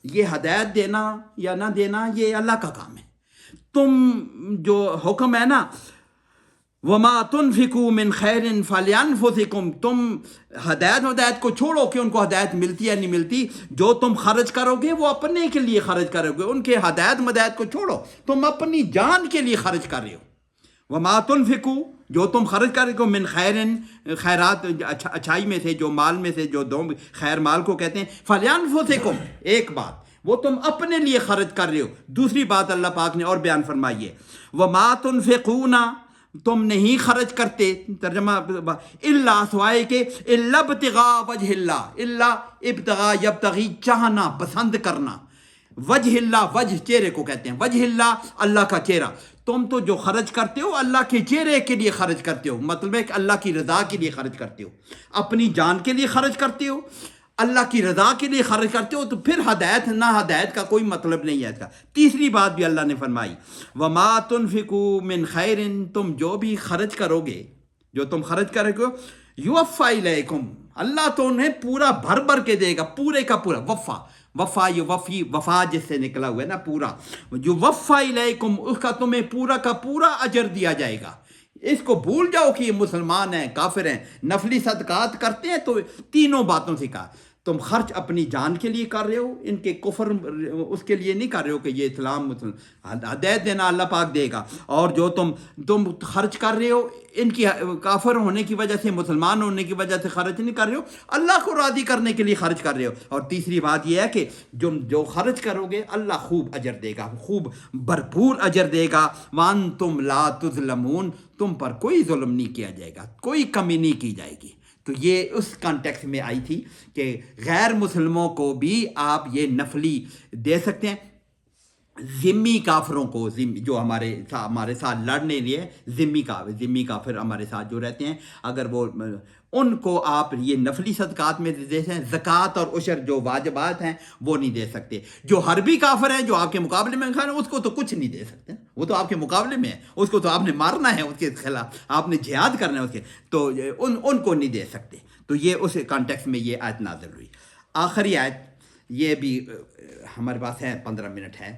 یہ ہدایت دینا یا نہ دینا یہ اللہ کا کام ہے. تم جو حکم ہے نا وما تنفقوا من خیر فلانفسکم، تم ہدایت کو چھوڑو کہ ان کو ہدایت ملتی ہے نہیں ملتی. جو تم خرچ کرو گے وہ اپنے کے لیے خرچ کرو گے، ان کے ہدایت کو چھوڑو، تم اپنی جان کے لیے خرچ کر رہے ہو. وما تنفقوا، جو تم خرچ کر رہے ہو، من خیرات اچھائی میں سے، جو مال میں سے، جو دو خیر مال کو کہتے ہیں. فلانفسکم، ایک بات وہ تم اپنے لیے خرچ کر رہے ہو. دوسری بات اللہ پاک نے اور بیان فرمائی ہے وما تنفقون، تم نہیں خرچ کرتے، ترجمہ الا سوائے کہ الا ابتغاء وجہ اللہ، الا ابتغاء یبتغی چاہنا، پسند کرنا، وجہ اللہ، وجہ چہرے کو کہتے ہیں، وجہ اللہ اللہ کا چہرہ. تم تو جو خرچ کرتے ہو اللہ کے چہرے کے لیے خرچ کرتے ہو، مطلب ہے کہ اللہ کی رضا کے لیے خرچ کرتے ہو، اپنی جان کے لیے خرچ کرتے ہو، اللہ کی رضا کے لیے خرچ کرتے ہو، تو پھر ہدایت نہ ہدایت کا کوئی مطلب نہیں ہے اس کا. تیسری بات بھی اللہ نے فرمائی وما تنفقوا من خیر، تم جو بھی خرچ کرو گے، جو تم خرچ کرو گے، یوفا الیکم، اللہ تو انہیں پورا بھر بھر کے دے گا، پورے کا پورا. وفا یہ وفا جس سے نکلا ہوا ہے نا پورا، جو وفا الیکم، اس کا تمہیں پورا کا پورا اجر دیا جائے گا. اس کو بھول جاؤ کہ یہ مسلمان ہیں، کافر ہیں، نفلی صدقات کرتے ہیں. تو تینوں باتوں سے کہا تم خرچ اپنی جان کے لیے کر رہے ہو، ان کے کفر اس کے لیے نہیں کر رہے ہو کہ یہ اسلام ہدایت دینا اللہ پاک دے گا. اور جو تم خرچ کر رہے ہو ان کی کافر ہونے کی وجہ سے، مسلمان ہونے کی وجہ سے خرچ نہیں کر رہے ہو، اللہ کو راضی کرنے کے لیے خرچ کر رہے ہو. اور تیسری بات یہ ہے کہ جو خرچ کرو گے اللہ خوب اجر دے گا، خوب بھرپور اجر دے گا. وانتم لا تظلمون، تم پر کوئی ظلم نہیں کیا جائے گا، کوئی کمی نہیں کی جائے گی. تو یہ اس کانٹیکس میں آئی تھی کہ غیر مسلموں کو بھی آپ یہ نفلی دے سکتے ہیں. ذمی کافروں کو، جو ہمارے ساتھ لڑنے لیے ذمی کافر ہمارے ساتھ جو رہتے ہیں، اگر وہ ان کو آپ یہ نفلی صدقات میں دے سکتے ہیں. زکوٰۃ اور عشر جو واجبات ہیں وہ نہیں دے سکتے. جو حربی کافر ہیں جو آپ کے مقابلے میں کھڑے ہیں اس کو تو کچھ نہیں دے سکتے، وہ تو آپ کے مقابلے میں ہے، اس کو تو آپ نے مارنا ہے، اس کے خلاف آپ نے جہاد کرنا ہے اس کے، تو ان کو نہیں دے سکتے. تو یہ اس کانٹیکس میں یہ آیت نازل ہوئی. آخری آیت یہ بھی ہمارے پاس ہے 15 منٹ ہے،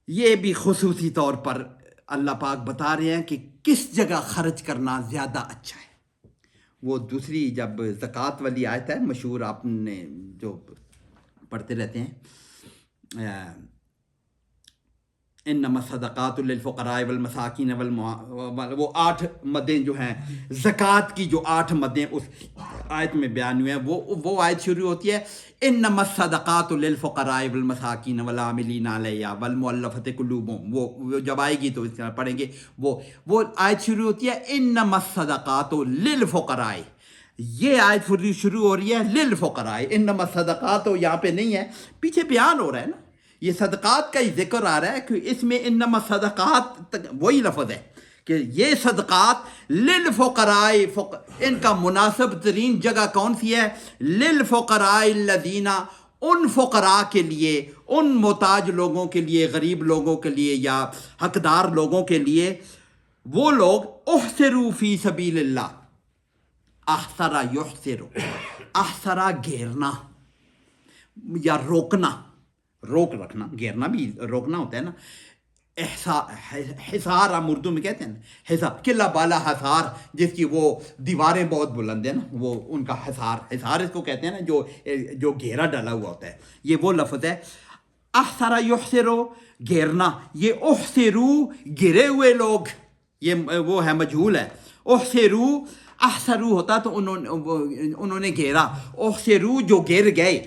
یہ بھی خصوصی طور پر اللہ پاک بتا رہے ہیں کہ کس جگہ خرچ کرنا زیادہ اچھا ہے. وہ دوسری جب زکوٰۃ والی آیت ہے مشہور، آپ نے جو پڑھتے رہتے ہیں، انما الصدقات للفقراء والمساکین وہ 8 مدیں جو ہیں زکوٰۃ کی، جو 8 مدیں اس آیت میں بیان ہوئے ہیں، وہ آیت شروع ہوتی ہے انما الصدقات للفقراء والمساکین والعاملین علیہا والمؤلفۃ قلوبہم. وہ جب آئے گی تو اس طرح پڑھیں گے. وہ آیت شروع ہوتی ہے انما الصدقات للفقراء. یہ آیت شروع ہو رہی ہے للفقراء. انما الصدقات یہاں پہ نہیں ہے، پیچھے بیان ہو رہا ہے نا، یہ صدقات کا ہی ذکر آ رہا ہے کہ اس میں انما صدقات وہی لفظ ہے کہ یہ صدقات للفقراء، ان کا مناسب ترین جگہ کون سی ہے؟ للفقراء الذین، ان فقراء کے لیے، ان محتاج لوگوں کے لیے، غریب لوگوں کے لیے یا حقدار لوگوں کے لیے، وہ لوگ احسروا فی سبیل اللہ. احسرا یحسر، احسرا گھیرنا یا روکنا، روک رکھنا، گھیرنا بھی روکنا ہوتا ہے نا. حصار ہم اردو میں کہتے ہیں نا، حصار، قلعہ بالا حصار، جس کی وہ دیواریں بہت بلند ہیں نا، وہ ان کا حصار اس کو کہتے ہیں نا، جو گھیرا ڈالا ہوا ہوتا ہے. یہ وہ لفظ ہے احسرا یحسرو، گھیرنا. یہ احسرو گھرے ہوئے لوگ، یہ وہ ہے مجہول ہے. احسرو، احسرو ہوتا تو انہوں نے گھیرا. احسرو جو گر گئے،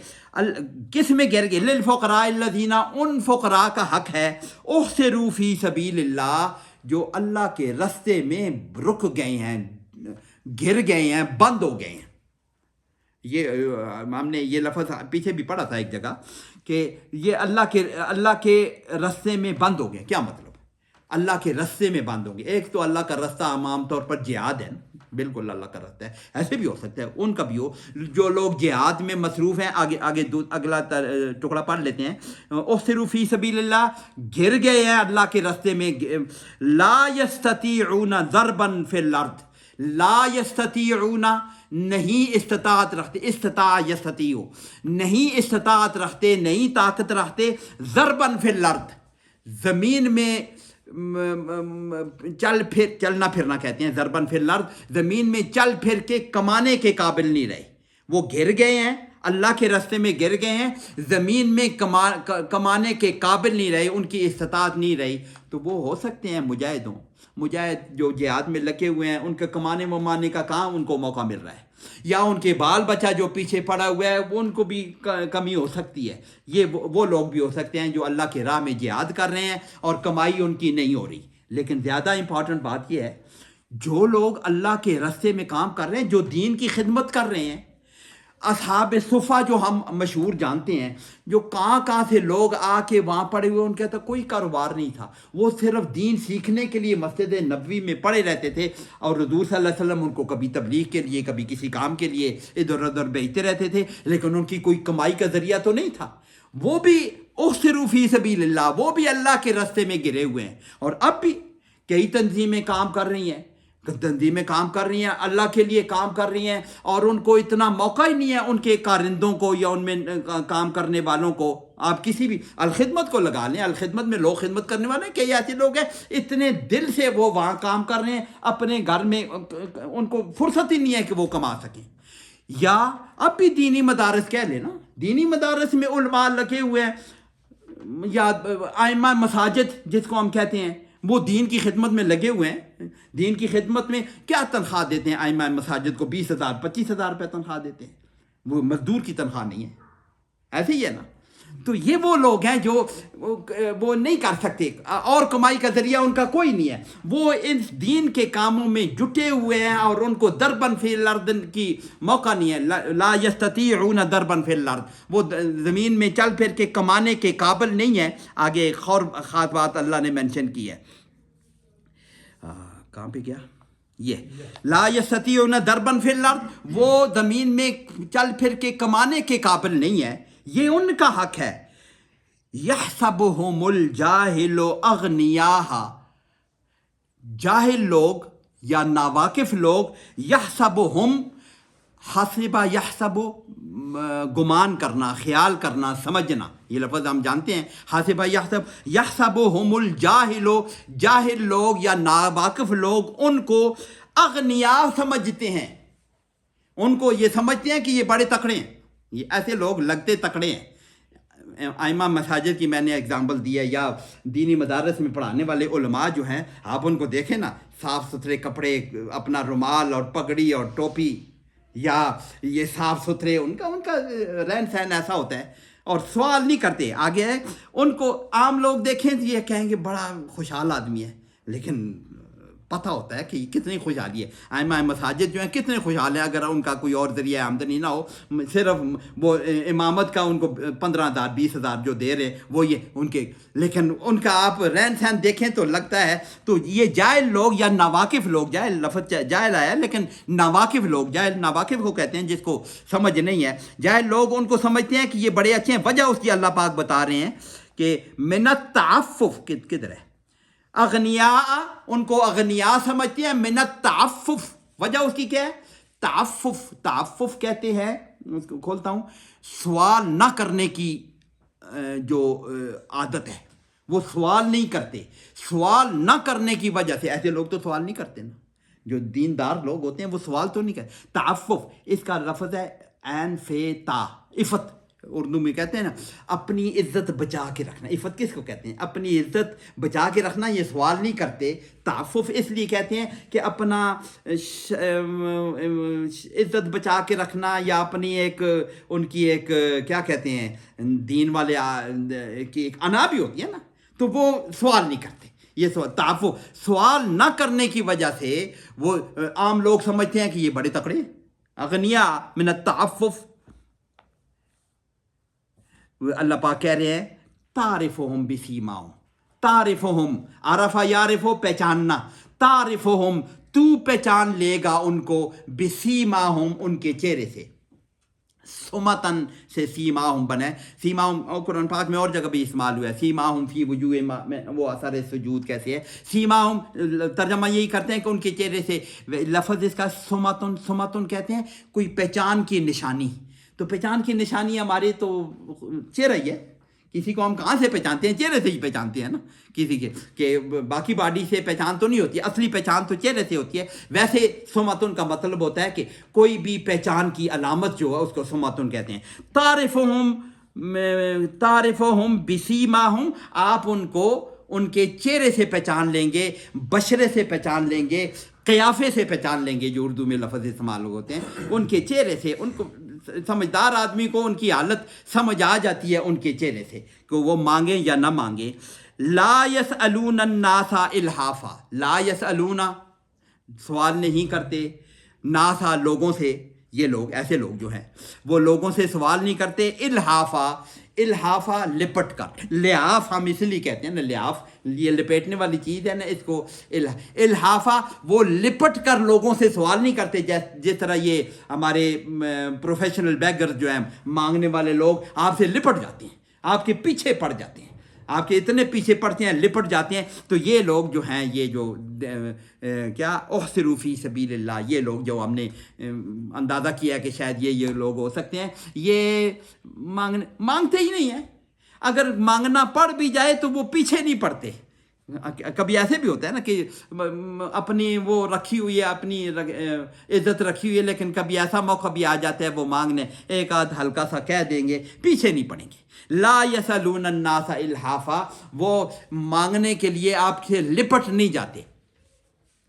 کس میں گر گئے؟ للفقراء الذین، ان فقراء کا حق ہے احسروا فی سبیل اللہ، جو اللہ کے راستے میں رک گئے ہیں، گر گئے ہیں، بند ہو گئے ہیں. یہ ہم نے یہ لفظ پیچھے بھی پڑھا تھا ایک جگہ کہ یہ اللہ کے راستے میں بند ہو گئے. کیا مطلب؟ اللہ کے راستے میں بند ہوں گے. ایک تو اللہ کا راستہ عام طور پر جہاد ہے، بالکل اللہ کا راستہ ہے، ایسے بھی ہو سکتا ہے ان کا بھی ہو. جو لوگ جہاد میں مصروف ہیں، آگے اگلا ٹکڑا پڑھ لیتے ہیں. احسروا فی سبیل اللہ، گر گئے ہیں اللہ کے راستے میں. لا یستطیعون ضربا فی الارض، لا یستطیعون نہیں استطاعت رکھتے، استطاع یستطیع نہیں استطاعت رکھتے، نہیں طاقت رکھتے، ضربن فی الارض زمین میں چلنا پھرنا کہتے ہیں، ضربن فی الارض زمین میں چل پھر کے کمانے کے قابل نہیں رہے، وہ گر گئے ہیں، اللہ کے راستے میں گر گئے ہیں، زمین میں کمانے کے قابل نہیں رہے، ان کی استطاعت نہیں رہی، تو وہ ہو سکتے ہیں مجاہد جو جہاد میں لگے ہوئے ہیں، ان کا کمانے ومانے کا کام ان کو موقع مل رہا ہے، یا ان کے بال بچہ جو پیچھے پڑا ہوا ہے وہ ان کو بھی کمی ہو سکتی ہے، یہ وہ لوگ بھی ہو سکتے ہیں جو اللہ کے راہ میں جہاد کر رہے ہیں اور کمائی ان کی نہیں ہو رہی۔ لیکن زیادہ امپورٹنٹ بات یہ ہے، جو لوگ اللہ کے راستے میں کام کر رہے ہیں، جو دین کی خدمت کر رہے ہیں، اصحاب صفہ جو ہم مشہور جانتے ہیں، جو کہاں سے لوگ آ کے وہاں پڑے ہوئے، ان کا تو کوئی کاروبار نہیں تھا، وہ صرف دین سیکھنے کے لیے مسجد نبوی میں پڑے رہتے تھے، اور حضور صلی اللہ علیہ وسلم ان کو کبھی تبلیغ کے لیے، کبھی کسی کام کے لیے ادھر ادھر بھیجتے رہتے تھے، لیکن ان کی کوئی کمائی کا ذریعہ تو نہیں تھا، وہ بھی احصروا فی سبیل اللہ، وہ بھی اللہ کے راستے میں گرے ہوئے ہیں۔ اور اب بھی کئی تنظیمیں کام کر رہی ہیں، اللہ کے لیے کام کر رہی ہیں، اور ان کو اتنا موقع ہی نہیں ہے ان کے کارندوں کو یا ان میں کام کرنے والوں کو۔ آپ کسی بھی الخدمت کو لگا لیں، الخدمت میں لوگ خدمت کرنے والے کئی ایسے لوگ ہیں اتنے دل سے وہ وہاں کام کر رہے ہیں، اپنے گھر میں ان کو فرصت ہی نہیں ہے کہ وہ کما سکیں۔ یا اب بھی دینی مدارس کہہ لیں نا، دینی مدارس میں علماء لگے ہوئے ہیں، یا ائمہ مساجد جس کو ہم کہتے ہیں، وہ دین کی خدمت میں لگے ہوئے ہیں۔ دین کی خدمت میں کیا تنخواہ دیتے ہیں؟ ائمہ مساجد کو 20,000 25,000 روپے تنخواہ دیتے ہیں، وہ مزدور کی تنخواہ نہیں ہے، ایسے ہی ہے نا۔ تو یہ وہ لوگ ہیں جو وہ نہیں کر سکتے، اور کمائی کا ذریعہ ان کا کوئی نہیں ہے، وہ اس دین کے کاموں میں جٹے ہوئے ہیں، اور ان کو دربن فی الارض کی موقع نہیں ہے، لا یستطیعون دربن فی الارض، وہ زمین میں چل پھر کے کمانے کے قابل نہیں ہے۔ آگے ایک اور خاص بات اللہ نے مینشن کی ہے، کہاں پہ گیا یہ، لا یستطیعون دربن فی الارض، وہ زمین میں چل پھر کے کمانے کے قابل نہیں ہے، یہ ان کا حق ہے۔ یحسبہم الجاہل اغنیاء، جاہل لوگ یا ناواقف لوگ، یحسبہم، حسبہ یحسب گمان کرنا، خیال کرنا، سمجھنا، یہ لفظ ہم جانتے ہیں، حسبہ یحسب، یحسبہم الجاہل، جاہل لوگ یا ناواقف لوگ ان کو اغنیاء سمجھتے ہیں، ان کو یہ سمجھتے ہیں کہ یہ بڑے تکڑے ہیں، یہ ایسے لوگ لگتے تکڑے ہیں۔ ائمہ مساجد کی میں نے اگزامپل دی ہے، یا دینی مدارس میں پڑھانے والے علماء جو ہیں، آپ ان کو دیکھیں نا، صاف ستھرے کپڑے، اپنا رومال اور پگڑی اور ٹوپی، یا یہ صاف ستھرے، ان کا رہن سہن ایسا ہوتا ہے، اور سوال نہیں کرتے۔ آگے ہے، ان کو عام لوگ دیکھیں تو یہ کہیں گے بڑا خوشحال آدمی ہے، لیکن پتہ ہوتا ہے کہ یہ کتنی خوشحالی ہے۔ ائمہ مساجد جو ہیں کتنے خوشحال ہیں، اگر ان کا کوئی اور ذریعہ آمدنی نہ ہو، صرف وہ امامت کا ان کو 15,000 20,000 جو دے رہے وہ یہ ان کے، لیکن ان کا آپ رہن سہن دیکھیں تو لگتا ہے۔ تو یہ جاہل لوگ یا ناواقف لوگ، جاہل لفظ جاہل آیا لیکن ناواقف لوگ، جاہل ناواقف کو کہتے ہیں جس کو سمجھ نہیں ہے، جاہل لوگ ان کو سمجھتے ہیں کہ یہ بڑے اچھے ہیں۔ وجہ اس کی اللہ پاک بتا رہے ہیں کہ من التعفف، کدھر ہے، اغنیاء، ان کو اغنیاء سمجھتے ہیں، من التعفف، وجہ اس کی کیا ہے؟ تعفف، تعفف کہتے ہیں، اس کو کھولتا ہوں، سوال نہ کرنے کی جو عادت ہے، وہ سوال نہیں کرتے، سوال نہ کرنے کی وجہ سے، ایسے لوگ تو سوال نہیں کرتے نا، جو دیندار لوگ ہوتے ہیں وہ سوال تو نہیں کرتے۔ تعفف، اس کا لفظ ہے عین فے تا، عفت، اردو میں کہتے ہیں نا، اپنی عزت بچا کے رکھنا۔ عفت کس کو کہتے ہیں؟ اپنی عزت بچا کے رکھنا، یہ سوال نہیں کرتے۔ تعفف اس لیے کہتے ہیں کہ اپنا عزت بچا کے رکھنا، یا اپنی ایک ان کی ایک کیا کہتے ہیں، دین والے کی ایک انا بھی ہوتی ہے نا، تو وہ سوال نہیں کرتے۔ یہ تعفف، سوال نہ کرنے کی وجہ سے وہ عام لوگ سمجھتے ہیں کہ یہ بڑے تکڑے ہیں۔ اغنیاء من التعفف، اللہ پاک کہہ رہے ہیں تعرفہم بسیماہم، تعرفہم، عرفہ یعرف، پہچاننا، تعرفہم، تو پہچان لے گا ان کو، بسیماہم، ان کے چہرے سے۔ سمتن سے سیماہم بنا ہے. سیماہم قرآن پاک میں اور جگہ بھی استعمال ہوا ہے. سیماہم فی وجوہ میں وہ اثر سجود کیسے ہے. سیماہم ترجمہ یہی کرتے ہیں کہ ان کے چہرے سے. لفظ اس کا سمتن، سمتن کہتے ہیں کوئی پہچان کی نشانی. تو پہچان کی نشانی ہماری تو چہرہ ہی ہے. کسی کو ہم کہاں سے پہچانتے ہیں؟ چہرے سے ہی پہچانتے ہیں نا کسی کے، کہ باقی باڈی سے پہچان تو نہیں ہوتی. اصلی پہچان تو چہرے سے ہوتی ہے. ویسے سمتن کا مطلب ہوتا ہے کہ کوئی بھی پہچان کی علامت جو ہے اس کو سمتن کہتے ہیں. تعرفہم بسیماہم، آپ ان کو ان کے چہرے سے پہچان لیں گے، بشرے سے پہچان لیں گے، قیافے سے پہچان لیں گے، جو اردو میں لفظ استعمال ہوتے ہیں. ان کے چہرے سے ان کو، سمجھدار آدمی کو ان کی حالت سمجھ آ جاتی ہے ان کے چہرے سے کہ وہ مانگیں یا نہ مانگیں. لا یسألون الناس الحافا، لا یسألون سوال نہیں کرتے، ناسا لوگوں سے. یہ لوگ ایسے لوگ جو ہیں وہ لوگوں سے سوال نہیں کرتے. الحافا، الحافا لپٹ کر. لحاف ہم اس لیے کہتے ہیں نا، لحاف یہ لپیٹنے والی چیز ہے نا، اس کو الحافا وہ لپٹ کر لوگوں سے سوال نہیں کرتے. جس طرح یہ ہمارے پروفیشنل بیگر جو ہیں، مانگنے والے لوگ آپ سے لپٹ جاتے ہیں، آپ کے پیچھے پڑ جاتے ہیں، آپ کے اتنے پیچھے پڑتے ہیں، لپٹ جاتے ہیں. تو یہ لوگ جو ہیں، یہ جو کیا احسروا فی سبیل اللہ، یہ لوگ جو ہم نے اندازہ کیا کہ شاید یہ لوگ ہو سکتے ہیں، یہ مانگتے ہی نہیں ہیں. اگر مانگنا پڑ بھی جائے تو وہ پیچھے نہیں پڑتے. کبھی ایسے بھی ہوتا ہے نا کہ اپنی وہ رکھی ہوئی ہے، اپنی عزت رکھی ہوئی ہے، لیکن کبھی ایسا موقع بھی آ جاتا ہے وہ مانگنے ایک آدھ ہلکا سا کہہ دیں گے، پیچھے نہیں پڑیں گے. لا یسألون الناس الحافا، وہ مانگنے کے لیے آپ سے لپٹ نہیں جاتے.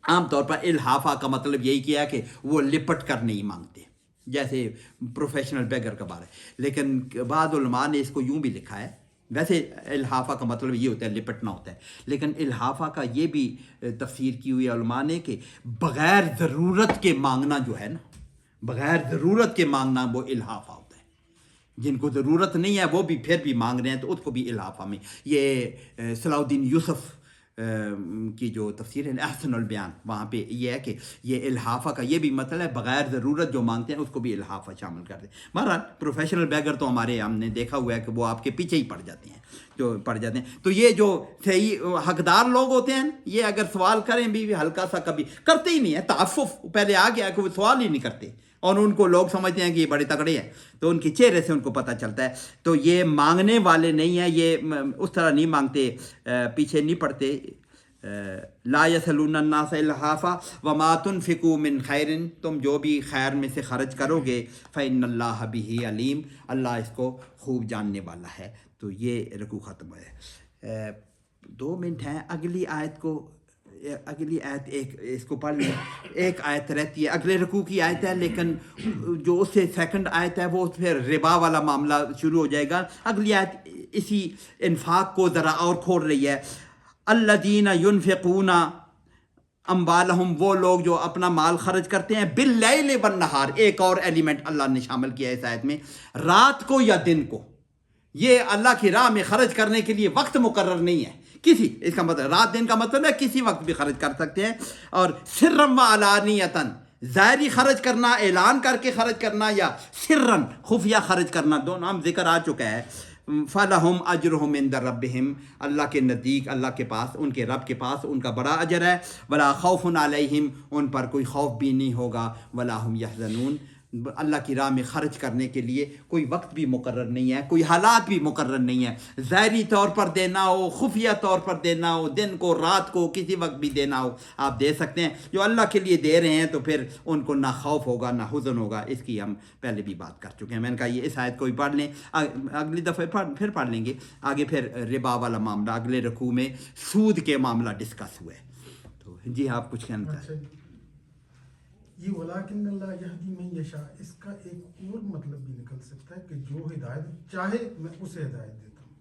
عام طور پر الحافا کا مطلب یہی کیا ہے کہ وہ لپٹ کر نہیں مانگتے، جیسے پروفیشنل بیگر کا بارے. لیکن بعض علماء نے اس کو یوں بھی لکھا ہے. ویسے الحافہ کا مطلب یہ ہوتا ہے لپٹنا ہوتا ہے، لیکن الحافہ کا یہ بھی تفسیر کی ہوئی علماء نے کہ بغیر ضرورت کے مانگنا جو ہے نا، بغیر ضرورت کے مانگنا وہ الحافہ ہوتا ہے. جن کو ضرورت نہیں ہے وہ بھی پھر بھی مانگ رہے ہیں تو اس کو بھی الحافہ میں. یہ صلاح الدین یوسف کی جو تفسیر ہے احسن البیان، وہاں پہ یہ ہے کہ یہ الحافہ کا یہ بھی مطلب ہے بغیر ضرورت جو مانگتے ہیں اس کو بھی الحافہ شامل کر دیں. بہرحال پروفیشنل بیگر تو ہمارے ہم نے دیکھا ہوا ہے کہ وہ آپ کے پیچھے ہی پڑ جاتے ہیں، جو پڑ جاتے ہیں. تو یہ جو صحیح حقدار لوگ ہوتے ہیں، یہ اگر سوال کریں بھی ہلکا سا کبھی کرتے ہی نہیں ہے. تعفف پہلے آ گیا کہ وہ سوال ہی نہیں کرتے، اور ان کو لوگ سمجھتے ہیں کہ یہ بڑے تگڑے ہیں، تو ان کے چہرے سے ان کو پتہ چلتا ہے. تو یہ مانگنے والے نہیں ہیں، یہ اس طرح نہیں مانگتے، پیچھے نہیں پڑتے. لا یسألون الناس الحافا وما تنفقوا من خیر، تم جو بھی خیر میں سے خرچ کرو گے فإن اللہ بہ علیم، اللہ اس کو خوب جاننے والا ہے. تو یہ رکوع ختم ہے. 2 منٹ ہیں. اگلی آیت کو، اگلی آیت ایک اس کو پڑھ لیں. ایک آیت رہتی ہے، اگلے رکوع کی آیت ہے، لیکن جو اس سے سیکنڈ آیت ہے وہ پھر ربا والا معاملہ شروع ہو جائے گا. اگلی آیت اسی انفاق کو ذرا اور کھول رہی ہے. الذین ینفقون اموالہم، وہ لوگ جو اپنا مال خرچ کرتے ہیں، باللیل والنہار، ایک اور ایلیمنٹ اللہ نے شامل کیا ہے اس آیت میں، رات کو یا دن کو. یہ اللہ کی راہ میں خرچ کرنے کے لیے وقت مقرر نہیں ہے کسی، اس کا مطلب رات دن کا مطلب ہے کسی وقت بھی خرچ کر سکتے ہیں. اور سرًا وعلانیۃً، ظاہری خرچ کرنا، اعلان کر کے خرچ کرنا، یا سرًا خفیہ خرچ کرنا، دونوں ہم ذکر آ چکا ہے. فَلَهُمْ أَجْرُهُمْ عِنْدَ رَبِّهِمْ، اللہ کے نزدیک، اللہ کے پاس، ان کے رب کے پاس ان کا بڑا اجر ہے. وَلَا خَوْفٌ عَلَيْهِمْ، ان پر کوئی خوف بھی نہیں ہوگا. وَلَا هُمْ يَحْزَنُونَ، اللہ کی راہ میں خرچ کرنے کے لیے کوئی وقت بھی مقرر نہیں ہے، کوئی حالات بھی مقرر نہیں ہے. ظاہری طور پر دینا ہو، خفیہ طور پر دینا ہو، دن کو، رات کو، کسی وقت بھی دینا ہو، آپ دے سکتے ہیں. جو اللہ کے لیے دے رہے ہیں تو پھر ان کو نہ خوف ہوگا نہ حزن ہوگا. اس کی ہم پہلے بھی بات کر چکے ہیں. میں نے کہا یہ اس آیت کو بھی پڑھ لیں، اگلی دفعہ پھر پڑھ لیں گے. آگے پھر ربا والا معاملہ اگلے رکوع میں سود کے معاملہ ڈسکس ہوا ہے. تو جی آپ کچھ کہنا چاہیں؟ یہ ولیکن اللہ یہدی من یشاء، اس کا ایک اور مطلب بھی نکل سکتا ہے کہ جو ہدایت چاہے میں اسے ہدایت دیتا ہوں.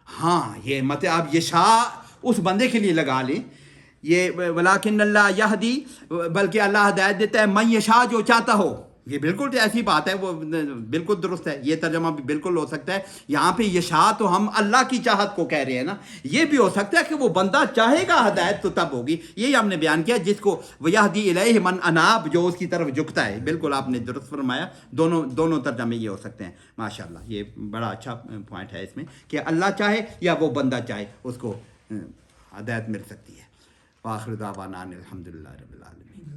ہاں، یہ مت آپ یشاء اس بندے کے لیے لگا لیں. یہ ولیکن اللہ یہدی، بلکہ اللہ ہدایت دیتا ہے من یشاء، جو چاہتا ہو. یہ بالکل ایسی بات ہے، وہ بالکل درست ہے، یہ ترجمہ بھی بالکل ہو سکتا ہے۔ یہاں پہ یشاء تو ہم اللہ کی چاہت کو کہہ رہے ہیں نا، یہ بھی ہو سکتا ہے کہ وہ بندہ چاہے گا ہدایت تو تب ہوگی، یہی ہم نے بیان کیا، جس کو وَيَهْدِي إِلَيْهِ مَنْ أَنَابَ، جو اس کی طرف جھکتا ہے۔ بالکل آپ نے درست فرمایا، دونوں ترجمے یہ ہو سکتے ہیں۔ ماشاءاللہ، یہ بڑا اچھا پوائنٹ ہے اس میں کہ اللہ چاہے یا وہ بندہ چاہے اس کو ہدایت مل سکتی ہے۔ وآخر دعوانا الحمدللہ رب العالمین۔